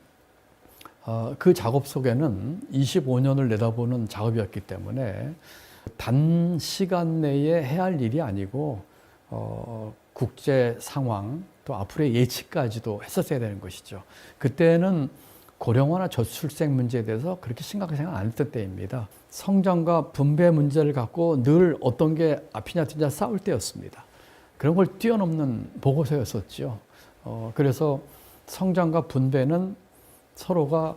그 작업 속에는 25년을 내다보는 작업이었기 때문에 단시간 내에 해야 할 일이 아니고 국제 상황 또 앞으로의 예측까지도 했었어야 되는 것이죠. 그때는 고령화나 저출생 문제에 대해서 그렇게 심각하게 생각 안 했던 때입니다. 성장과 분배 문제를 갖고 늘 어떤 게 앞이냐 뒤냐 싸울 때였습니다. 그런 걸 뛰어넘는 보고서였었죠. 그래서 성장과 분배는 서로가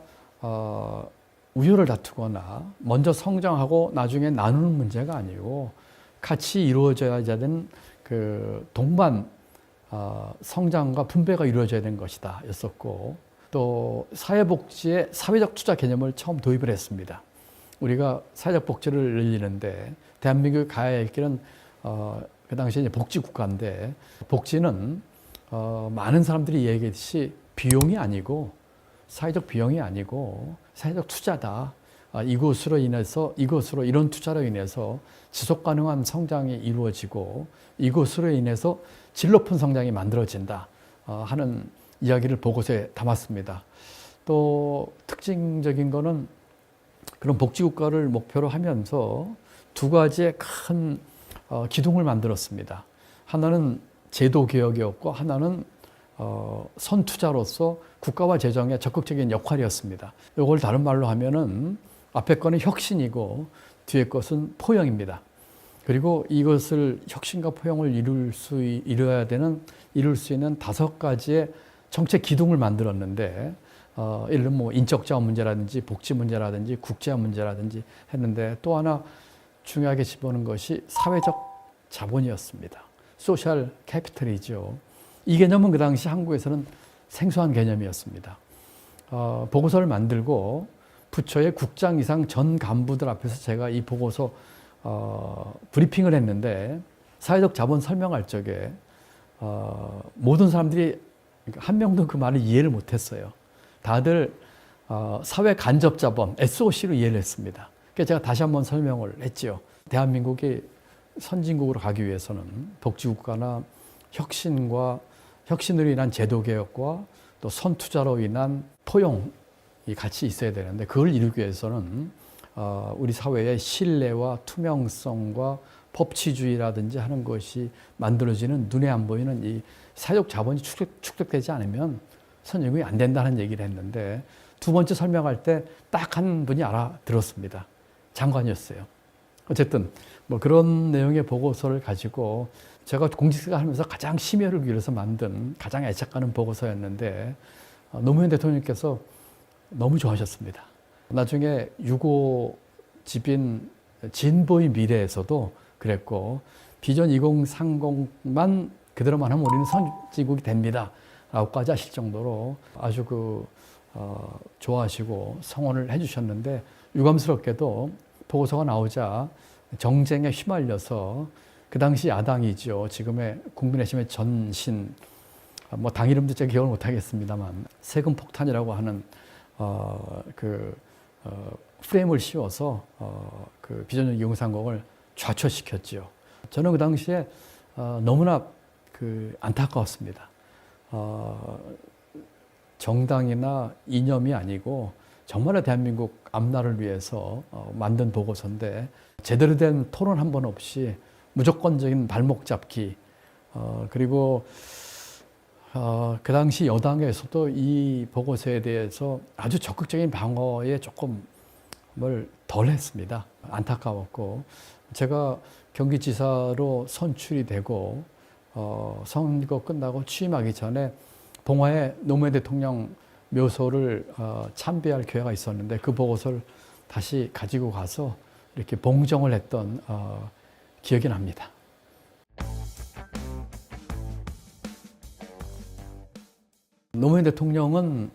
우열을 다투거나 먼저 성장하고 나중에 나누는 문제가 아니고 같이 이루어져야 되는 그 동반 성장과 분배가 이루어져야 되는 것이다 였었고 또 사회복지의 사회적 투자 개념을 처음 도입을 했습니다. 우리가 사회적 복지를 늘리는데 대한민국이 가야 할 길은 그 당시에 이제 복지국가인데 복지는 많은 사람들이 얘기했듯이 비용이 아니고 사회적 비용이 아니고 사회적 투자다. 이것으로 이런 투자로 인해서 지속 가능한 성장이 이루어지고 이것으로 인해서 질 높은 성장이 만들어진다 하는 이야기를 보고서에 담았습니다. 또 특징적인 거는 그런 복지국가를 목표로 하면서 두 가지의 큰 기둥을 만들었습니다. 하나는 제도개혁이었고 하나는 선투자로서 국가와 재정의 적극적인 역할이었습니다. 이걸 다른 말로 하면은 앞에 거는 혁신이고 뒤에 것은 포용입니다. 그리고 이것을 혁신과 포용을 이룰 수 있는 5가지의 정책 기둥을 만들었는데 예를 들면 인적 자원 문제라든지 복지 문제라든지 국제화 문제라든지 했는데 또 하나 중요하게 집어넣은 것이 사회적 자본이었습니다. 소셜 캐피털이죠. 이 개념은 그 당시 한국에서는 생소한 개념이었습니다. 보고서를 만들고 부처의 국장 이상 전 간부들 앞에서 제가 이 보고서 브리핑을 했는데 사회적 자본 설명할 적에 모든 사람들이 한 명도 그 말을 이해를 못했어요. 다들 사회 간접 자본 SOC로 이해를 했습니다. 그래서 제가 다시 한번 설명을 했지요. 대한민국이 선진국으로 가기 위해서는 복지국가나 혁신으로 인한 제도개혁과 또 선투자로 인한 포용이 같이 있어야 되는데 그걸 이루기 위해서는 우리 사회의 신뢰와 투명성과 법치주의라든지 하는 것이 만들어지는 눈에 안 보이는 이 사회적 자본이 축적되지 않으면 선진국이 안 된다는 얘기를 했는데 두 번째 설명할 때 딱 한 분이 알아들었습니다. 장관이었어요. 어쨌든 뭐 그런 내용의 보고서를 가지고 제가 공직생활 하면서 가장 심혈을 기울여서 만든 가장 애착가는 보고서였는데 노무현 대통령께서 너무 좋아하셨습니다. 나중에 6.5 집인 진보의 미래에서도 그랬고 비전 2030만 그대로만 하면 우리는 선진국이 됩니다. 라고까지 하실 정도로 아주 좋아하시고 성원을 해주셨는데 유감스럽게도 보고서가 나오자 정쟁에 휘말려서 그 당시 야당이죠. 지금의 국민의힘의 전신, 뭐 당 이름도 제가 기억을 못하겠습니다만 세금 폭탄이라고 하는 프레임을 씌워서 그 비전 2030을 좌초시켰지요. 저는 그 당시에 너무나 안타까웠습니다. 정당이나 이념이 아니고 정말로 대한민국 앞날을 위해서 만든 보고서인데 제대로 된 토론 한 번 없이 무조건적인 발목 잡기 그리고 그 당시 여당에서도 이 보고서에 대해서 아주 적극적인 방어에 조금을 덜 했습니다. 안타까웠고 제가 경기지사로 선출이 되고 선거 끝나고 취임하기 전에 봉화에 노무현 대통령 묘소를 참배할 기회가 있었는데 그 보고서를 다시 가지고 가서 이렇게 봉정을 했던 기억이 납니다. 노무현 대통령은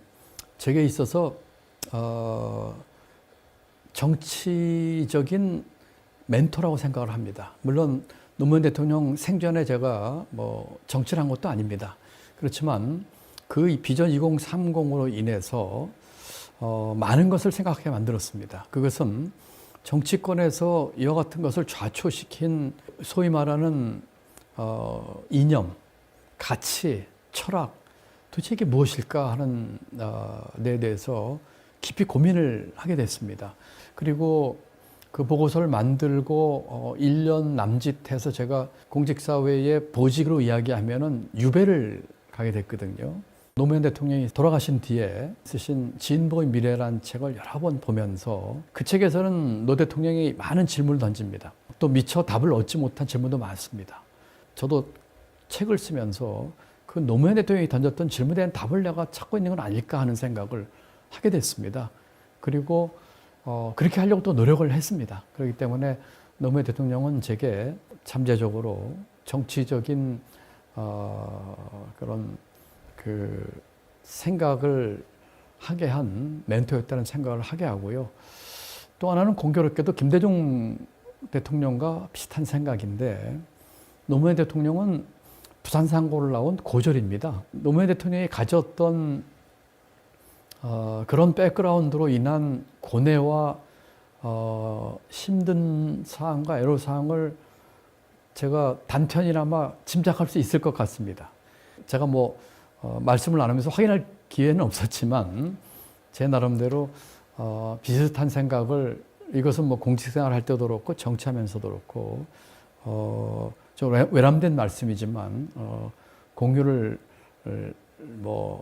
제게 있어서 정치적인 멘토라고 생각을 합니다. 물론 노무현 대통령 생전에 제가 뭐 정치를 한 것도 아닙니다. 그렇지만 그 비전 2030으로 인해서 많은 것을 생각하게 만들었습니다. 그것은 정치권에서 이와 같은 것을 좌초시킨 소위 말하는 이념, 가치, 철학, 도대체 이게 무엇일까 하는 데 대해서 깊이 고민을 하게 됐습니다. 그리고 그 보고서를 만들고 1년 남짓해서 제가 공직사회의 보직으로 이야기하면은 유배를 가게 됐거든요. 노무현 대통령이 돌아가신 뒤에 쓰신 진보의 미래라는 책을 여러 번 보면서 그 책에서는 노 대통령이 많은 질문을 던집니다. 또 미처 답을 얻지 못한 질문도 많습니다. 저도 책을 쓰면서 그 노무현 대통령이 던졌던 질문에 대한 답을 내가 찾고 있는 건 아닐까 하는 생각을 하게 됐습니다. 그리고 그렇게 하려고 또 노력을 했습니다. 그렇기 때문에 노무현 대통령은 제게 잠재적으로 정치적인 그런 생각을 하게 한 멘토였다는 생각을 하게 하고요. 또 하나는 공교롭게도 김대중 대통령과 비슷한 생각인데 노무현 대통령은 부산상고를 나온 고졸입니다. 노무현 대통령이 가졌던 그런 백그라운드로 인한 고뇌와 힘든 사항과 애로사항을 제가 단편이나마 짐작할 수 있을 것 같습니다. 제가 말씀을 나누면서 확인할 기회는 없었지만 제 나름대로 비슷한 생각을 이것은 공직생활 할 때도 그렇고 정치하면서도 그렇고 좀 외람된 말씀이지만 공유를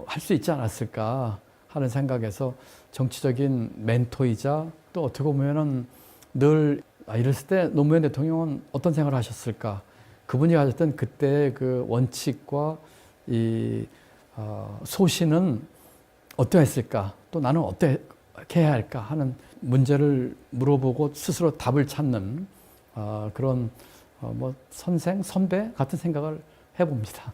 할 수 있지 않았을까 하는 생각에서 정치적인 멘토이자 또 어떻게 보면은 늘 이랬을 때 노무현 대통령은 어떤 생각을 하셨을까? 그분이 가졌던 그때의 그 원칙과 이 소신은 어떠했을까? 또 나는 어떻게 해야 할까 하는 문제를 물어보고 스스로 답을 찾는 그런 뭐 선생, 선배 같은 생각을 해봅니다.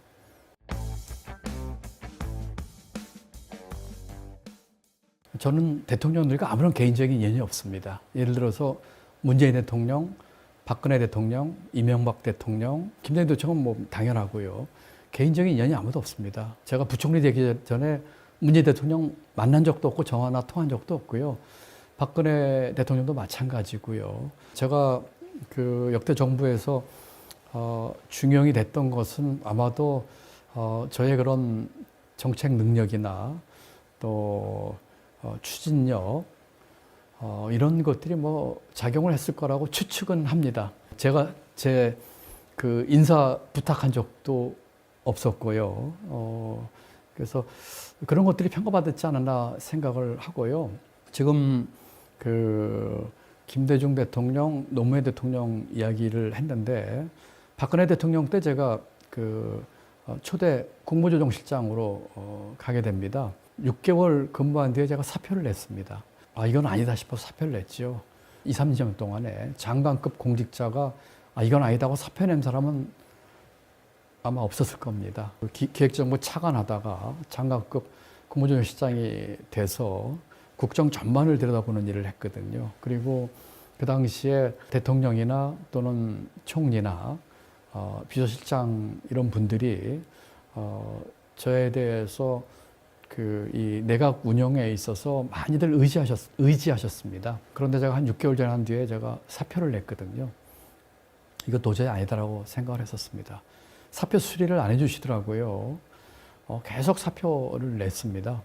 저는 대통령들과 아무런 개인적인 인연이 없습니다. 예를 들어서 문재인 대통령, 박근혜 대통령, 이명박 대통령, 김대중 대통령은 뭐 당연하고요. 개인적인 인연이 아무도 없습니다. 제가 부총리 되기 전에 문재인 대통령 만난 적도 없고 전화나 통한 적도 없고요. 박근혜 대통령도 마찬가지고요. 제가 그 역대 정부에서 중용이 됐던 것은 아마도 저의 그런 정책 능력이나 또 추진력 이런 것들이 뭐 작용을 했을 거라고 추측은 합니다. 제가 제 그 인사 부탁한 적도 없었고요. 그래서 그런 것들이 평가받았지 않았나 생각을 하고요. 지금 그 김대중 대통령, 노무현 대통령 이야기를 했는데 박근혜 대통령 때 제가 그 초대 국무조정실장으로 가게 됩니다. 6개월 근무한 뒤에 제가 사표를 냈습니다. 이건 아니다 싶어서 사표를 냈죠. 2, 3년 동안에 장관급 공직자가 이건 아니다고 사표 낸 사람은 아마 없었을 겁니다. 기획정보 차관하다가 장관급 국무조정실장이 돼서 국정 전반을 들여다보는 일을 했거든요. 그리고 그 당시에 대통령이나 또는 총리나 비서실장 이런 분들이 저에 대해서 이 내각 운영에 있어서 많이들 의지하셨습니다. 그런데 제가 한 6개월 한 뒤에 제가 사표를 냈거든요. 이거 도저히 아니다라고 생각을 했었습니다. 사표 수리를 안 해주시더라고요. 계속 사표를 냈습니다.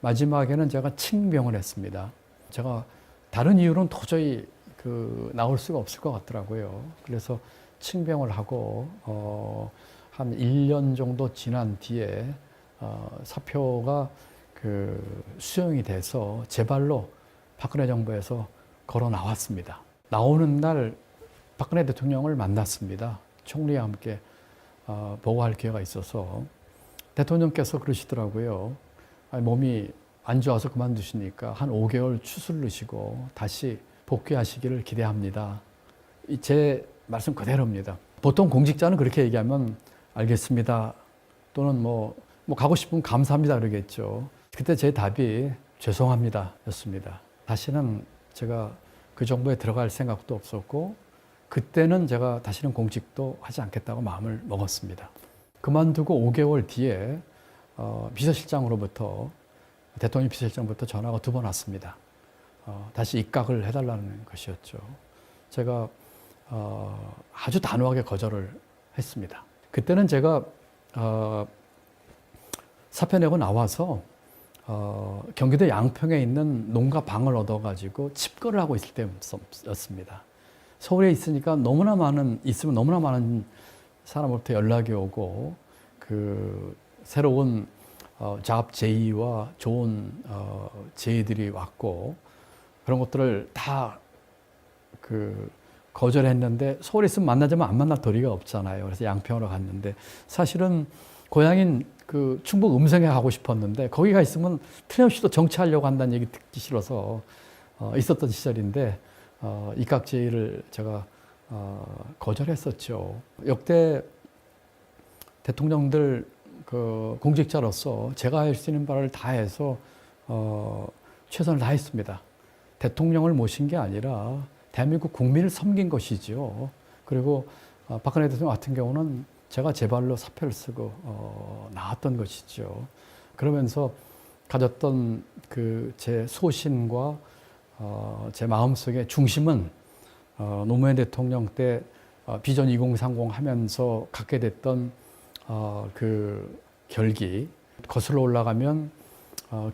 마지막에는 제가 칭명을 했습니다. 제가 다른 이유는 도저히 나올 수가 없을 것 같더라고요. 그래서 칭명을 하고 한 1년 정도 지난 뒤에 사표가 수용이 돼서 제 발로 박근혜 정부에서 걸어 나왔습니다. 나오는 날 박근혜 대통령을 만났습니다. 총리와 함께 보고할 기회가 있어서 대통령께서 그러시더라고요. 몸이 안 좋아서 그만두시니까 한 5개월 추스르시고 다시 복귀하시기를 기대합니다. 제 말씀 그대로입니다. 보통 공직자는 그렇게 얘기하면 알겠습니다. 또는 뭐 가고 싶으면 감사합니다 그러겠죠. 그때 제 답이 죄송합니다 였습니다. 다시는 제가 그 정부에 들어갈 생각도 없었고 그때는 제가 다시는 공직도 하지 않겠다고 마음을 먹었습니다. 그만두고 5개월 뒤에 비서실장으로부터 대통령 비서실장부터 전화가 2번 왔습니다. 다시 입각을 해달라는 것이었죠. 제가 아주 단호하게 거절을 했습니다. 그때는 제가 사표 내고 나와서 경기도 양평에 있는 농가 방을 얻어가지고 칩거를 하고 있을 때였습니다. 서울에 있으니까 너무나 많은 사람으로부터 연락이 오고 새로운 잡 제의와 좋은 제의들이 왔고 그런 것들을 다 거절했는데 서울에 있으면 만나자면 안 만날 도리가 없잖아요. 그래서 양평으로 갔는데 사실은 고향인 충북 음성에 가고 싶었는데 거기가 있으면 틀림없이 또 정치하려고 한다는 얘기 듣기 싫어서 있었던 시절인데 입각 제의를 제가 거절했었죠. 역대 대통령들 공직자로서 제가 할 수 있는 바를 다해서 최선을 다했습니다. 대통령을 모신 게 아니라 대한민국 국민을 섬긴 것이죠. 그리고 박근혜 대통령 같은 경우는 제가 제 발로 사표를 쓰고 나왔던 것이죠. 그러면서 가졌던 제 소신과 제 마음속의 중심은 노무현 대통령 때 비전 2030 하면서 갖게 됐던 결기 거슬러 올라가면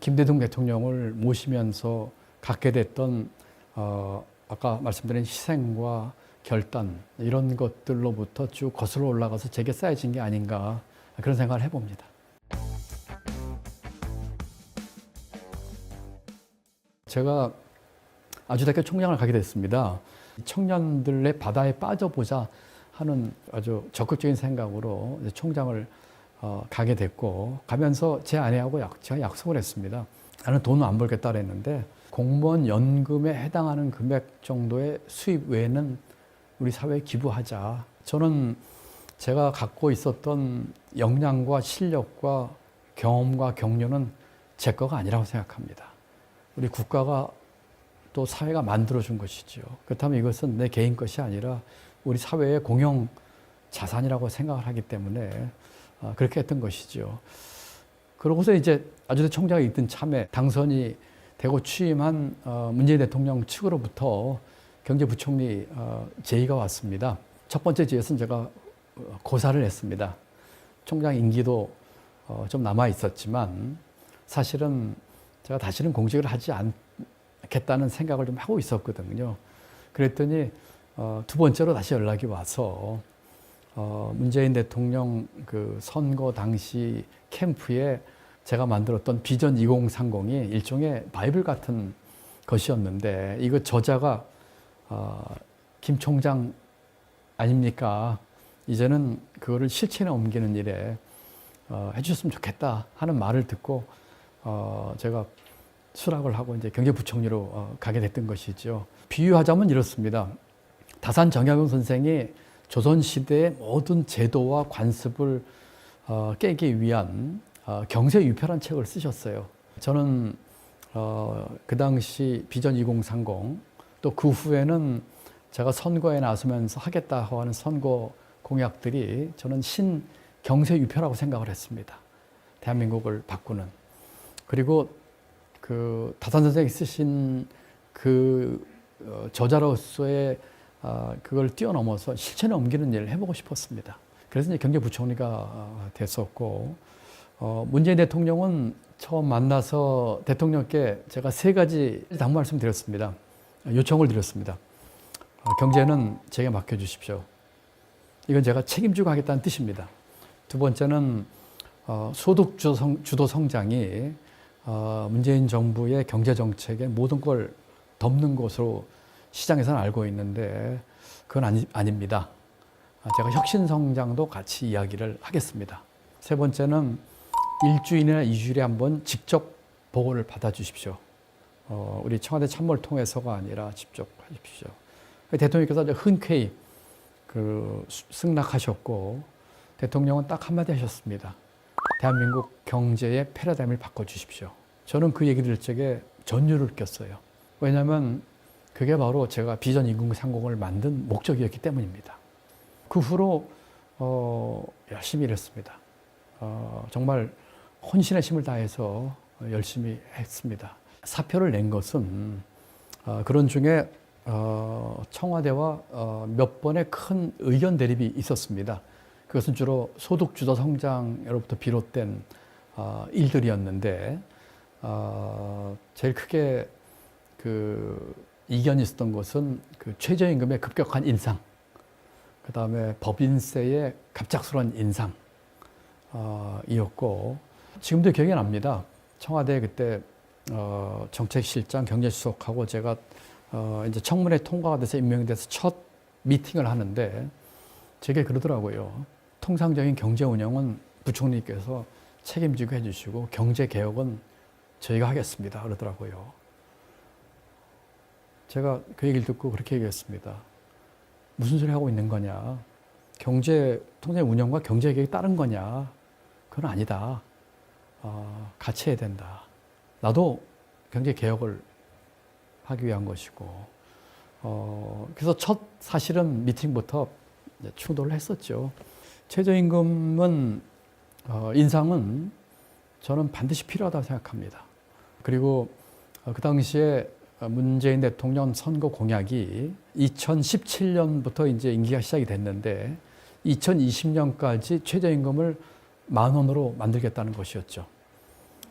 김대중 대통령을 모시면서 갖게 됐던 아까 말씀드린 희생과 결단 이런 것들로부터 쭉 거슬러 올라가서 제게 쌓여진 게 아닌가 그런 생각을 해봅니다. 제가 아주대학교 총장을 가게 됐습니다. 청년들의 바다에 빠져보자 하는 아주 적극적인 생각으로 총장을 가게 됐고 가면서 제 아내하고 제가 약속을 했습니다. 나는 돈은 안 벌겠다 그랬는데 공무원 연금에 해당하는 금액 정도의 수입 외에는 우리 사회에 기부하자. 저는 제가 갖고 있었던 역량과 실력과 경험과 격려는 제 거가 아니라고 생각합니다. 우리 국가가 또 사회가 만들어준 것이죠. 그렇다면 이것은 내 개인 것이 아니라 우리 사회의 공용 자산이라고 생각을 하기 때문에 그렇게 했던 것이죠. 그러고서 이제 아주대 총장이 있던 참에 당선이 되고 취임한 문재인 대통령 측으로부터 경제부총리 제의가 왔습니다. 첫 번째 제의에서는 제가 고사를 했습니다. 총장 임기도 좀 남아 있었지만 사실은 제가 다시는 공직을 하지 않겠다는 생각을 좀 하고 있었거든요. 그랬더니 두 번째로 다시 연락이 와서 문재인 대통령 그 선거 당시 캠프에 제가 만들었던 비전 2030이 일종의 바이블 같은 것이었는데 이거 저자가 김 총장 아닙니까? 이제는 그거를 실천에 옮기는 일에 해주셨으면 좋겠다 하는 말을 듣고 제가 수락을 하고 이제 경제부총리로 가게 됐던 것이죠. 비유하자면 이렇습니다. 다산 정약용 선생이 조선시대의 모든 제도와 관습을 깨기 위한 경세유표란 책을 쓰셨어요. 저는 그 당시 비전 2030 또 그 후에는 제가 선거에 나서면서 하겠다고 하는 선거 공약들이 저는 신경세유표라고 생각을 했습니다. 대한민국을 바꾸는. 그리고 그 다산 선생이 쓰신 그 저자로서의 그걸 뛰어넘어서 실천에 옮기는 일을 해보고 싶었습니다. 그래서 이제 경제부총리가 됐었고, 문재인 대통령은 처음 만나서 대통령께 제가 3가지 당부 말씀드렸습니다. 요청을 드렸습니다. 경제는 제게 맡겨주십시오. 이건 제가 책임지고 하겠다는 뜻입니다. 두 번째는 소득 주도 성장이 문재인 정부의 경제정책의 모든 걸 덮는 것으로 시장에서는 알고 있는데 그건 아닙니다. 제가 혁신성장도 같이 이야기를 하겠습니다. 세 번째는 일주일이나 2주일에 한번 직접 보고를 받아주십시오. 우리 청와대 참모를 통해서가 아니라 직접 하십시오. 대통령께서 흔쾌히 승낙하셨고 대통령은 딱 한마디 하셨습니다. 대한민국 경제의 패러다임을 바꿔주십시오. 저는 그 얘기 들을 적에 전율을 꼈어요. 왜냐하면 그게 바로 제가 비전 2030을 만든 목적이었기 때문입니다. 그 후로 열심히 일했습니다. 정말 혼신의 힘을 다해서 열심히 했습니다. 사표를 낸 것은 그런 중에 청와대와 몇 번의 큰 의견 대립이 있었습니다. 그것은 주로 소득주도 성장으로부터 비롯된 일들이었는데 제일 크게 그 이견이 있었던 것은 그 최저임금의 급격한 인상, 그 다음에 법인세의 갑작스러운 인상 이었고 지금도 기억이 납니다. 청와대 그때 정책실장 경제수석하고 제가 이제 청문회 통과가 돼서 임명돼서 첫 미팅을 하는데 제게 그러더라고요. 통상적인 경제 운영은 부총리께서 책임지고 해주시고 경제 개혁은 저희가 하겠습니다. 그러더라고요. 제가 그 얘기를 듣고 그렇게 얘기했습니다. 무슨 소리 하고 있는 거냐? 통상 운영과 경제 개혁이 다른 거냐? 그건 아니다. 같이 해야 된다. 나도 경제 개혁을 하기 위한 것이고, 그래서 첫 사실은 미팅부터 충돌을 했었죠. 최저임금은 인상은 저는 반드시 필요하다고 생각합니다. 그리고 그 당시에 문재인 대통령 선거 공약이 2017년부터 이제 임기가 시작이 됐는데 2020년까지 최저임금을 10,000원으로 만들겠다는 것이었죠.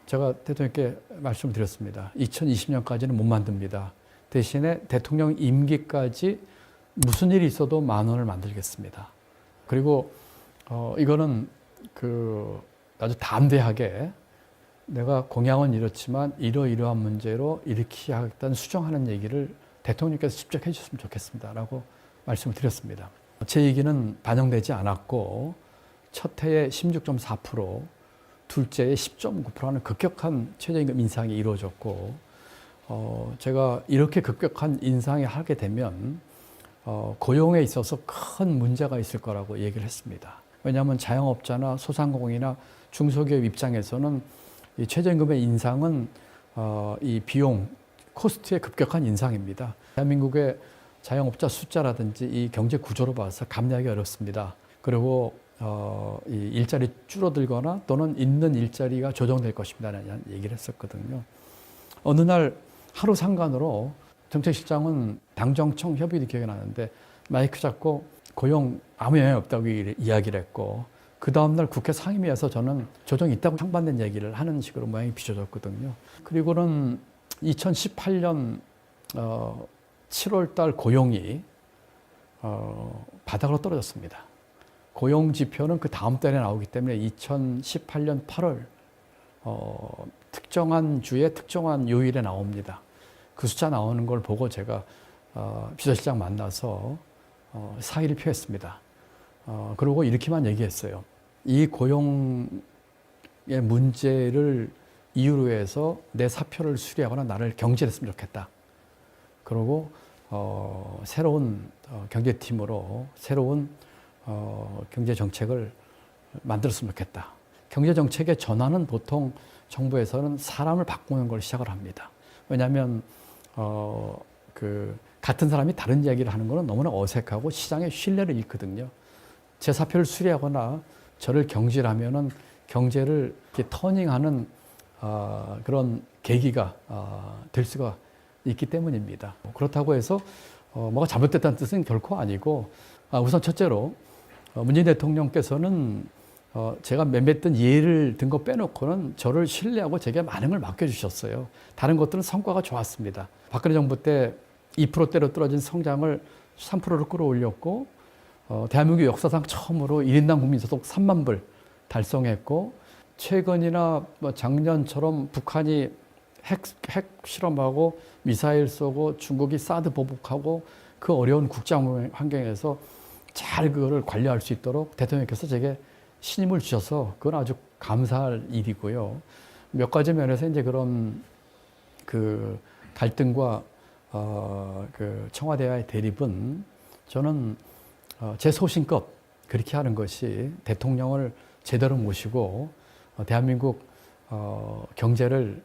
제가 대통령께 말씀을 드렸습니다. 2020년까지는 못 만듭니다. 대신에 대통령 임기까지 무슨 일이 있어도 10,000원을 만들겠습니다. 그리고 이거는 아주 담대하게 내가 공약은 이렇지만 이러이러한 문제로 이렇게 하겠다는 수정하는 얘기를 대통령께서 직접 해주셨으면 좋겠습니다. 말씀을 드렸습니다. 제 얘기는 반영되지 않았고 첫 해에 16.4%, 둘째 해 10.9%라는 급격한 최저임금 인상이 이루어졌고 제가 이렇게 급격한 인상이 하게 되면 고용에 있어서 큰 문제가 있을 거라고 얘기를 했습니다. 왜냐하면 자영업자나 소상공인이나 중소기업 입장에서는 이 최저임금의 인상은 이 비용, 코스트의 급격한 인상입니다. 대한민국의 자영업자 숫자라든지 이 경제 구조로 봐서 감내하기 어렵습니다. 그리고 이 일자리 줄어들거나 또는 있는 일자리가 조정될 것입니다 라는 얘기를 했었거든요. 어느 날 하루 상간으로 정책실장은 당정청 협의도 기억이 나는데 마이크 잡고 고용 아무 영향 없다고 이야기를 했고, 그 다음날 국회 상임위에서 저는 조정이 있다고 상반된 얘기를 하는 식으로 모양이 비춰졌거든요. 그리고는 2018년 7월 달 고용이 바닥으로 떨어졌습니다. 고용 지표는 그 다음 달에 나오기 때문에 2018년 8월 특정한 주에 특정한 요일에 나옵니다. 그 숫자 나오는 걸 보고 제가 비서실장 만나서 사의를 표했습니다. 그리고 이렇게만 얘기했어요. 이 고용의 문제를 이유로 해서 내 사표를 수리하거나 나를 경질했으면 좋겠다. 그리고 새로운 경제팀으로 새로운 경제정책을 만들었으면 좋겠다. 경제정책의 전환은 보통 정부에서는 사람을 바꾸는 걸 시작을 합니다. 왜냐하면 같은 사람이 다른 이야기를 하는 것은 너무나 어색하고 시장의 신뢰를 잃거든요. 제 사표를 수리하거나 저를 경질하면은 경제를 이렇게 터닝하는 그런 계기가 될 수가 있기 때문입니다. 그렇다고 해서 뭐가 잘못됐다는 뜻은 결코 아니고, 우선 첫째로 문재인 대통령께서는 제가 몇몇 예를 든 거 빼놓고는 저를 신뢰하고 제게 많은 걸 맡겨주셨어요. 다른 것들은 성과가 좋았습니다. 박근혜 정부 때 2%대로 떨어진 성장을 3%로 끌어올렸고, 대한민국 역사상 처음으로 1인당 국민소득 3만 불 달성했고, 최근이나 뭐 작년처럼 북한이 핵 실험하고 미사일 쏘고 중국이 사드 보복하고 그 어려운 국장 환경에서 잘 그거를 관리할 수 있도록 대통령께서 제게 신임을 주셔서 그건 아주 감사할 일이고요. 몇 가지 면에서 이제 그런 그 갈등과 그 청와대와의 대립은 저는 제 소신껏 그렇게 하는 것이 대통령을 제대로 모시고 대한민국 경제를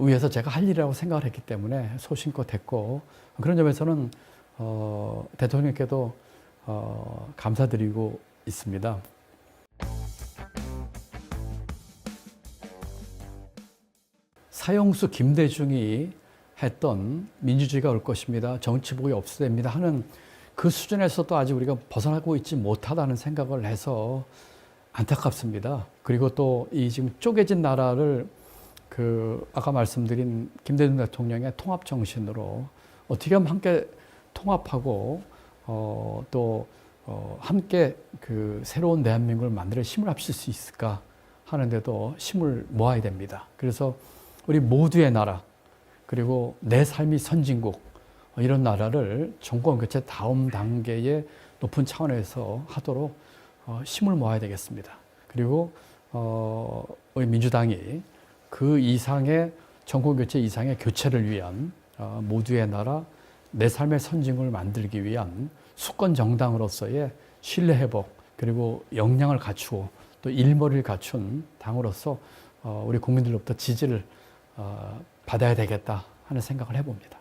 위해서 제가 할 일이라고 생각을 했기 때문에 소신껏 했고, 그런 점에서는 대통령께도 감사드리고 있습니다. 사형수 김대중이 했던 민주주의가 올 것입니다, 정치복이 없어됩니다 하는 그 수준에서도 아직 우리가 벗어나고 있지 못하다는 생각을 해서 안타깝습니다. 그리고 또 이 지금 쪼개진 나라를 아까 말씀드린 김대중 대통령의 통합 정신으로 어떻게 하면 함께 통합하고 또 함께 그 새로운 대한민국을 만들어 힘을 합칠 수 있을까 하는데도 힘을 모아야 됩니다. 그래서 우리 모두의 나라, 그리고 내 삶이 선진국, 이런 나라를 정권 교체 다음 단계의 높은 차원에서 하도록 힘을 모아야 되겠습니다. 그리고 우리 민주당이 그 이상의 정권 교체 이상의 교체를 위한 모두의 나라, 내 삶의 선진국을 만들기 위한 수권 정당으로서의 신뢰 회복, 그리고 역량을 갖추고 또 일머리를 갖춘 당으로서 우리 국민들로부터 지지를 받아야 되겠다 하는 생각을 해봅니다.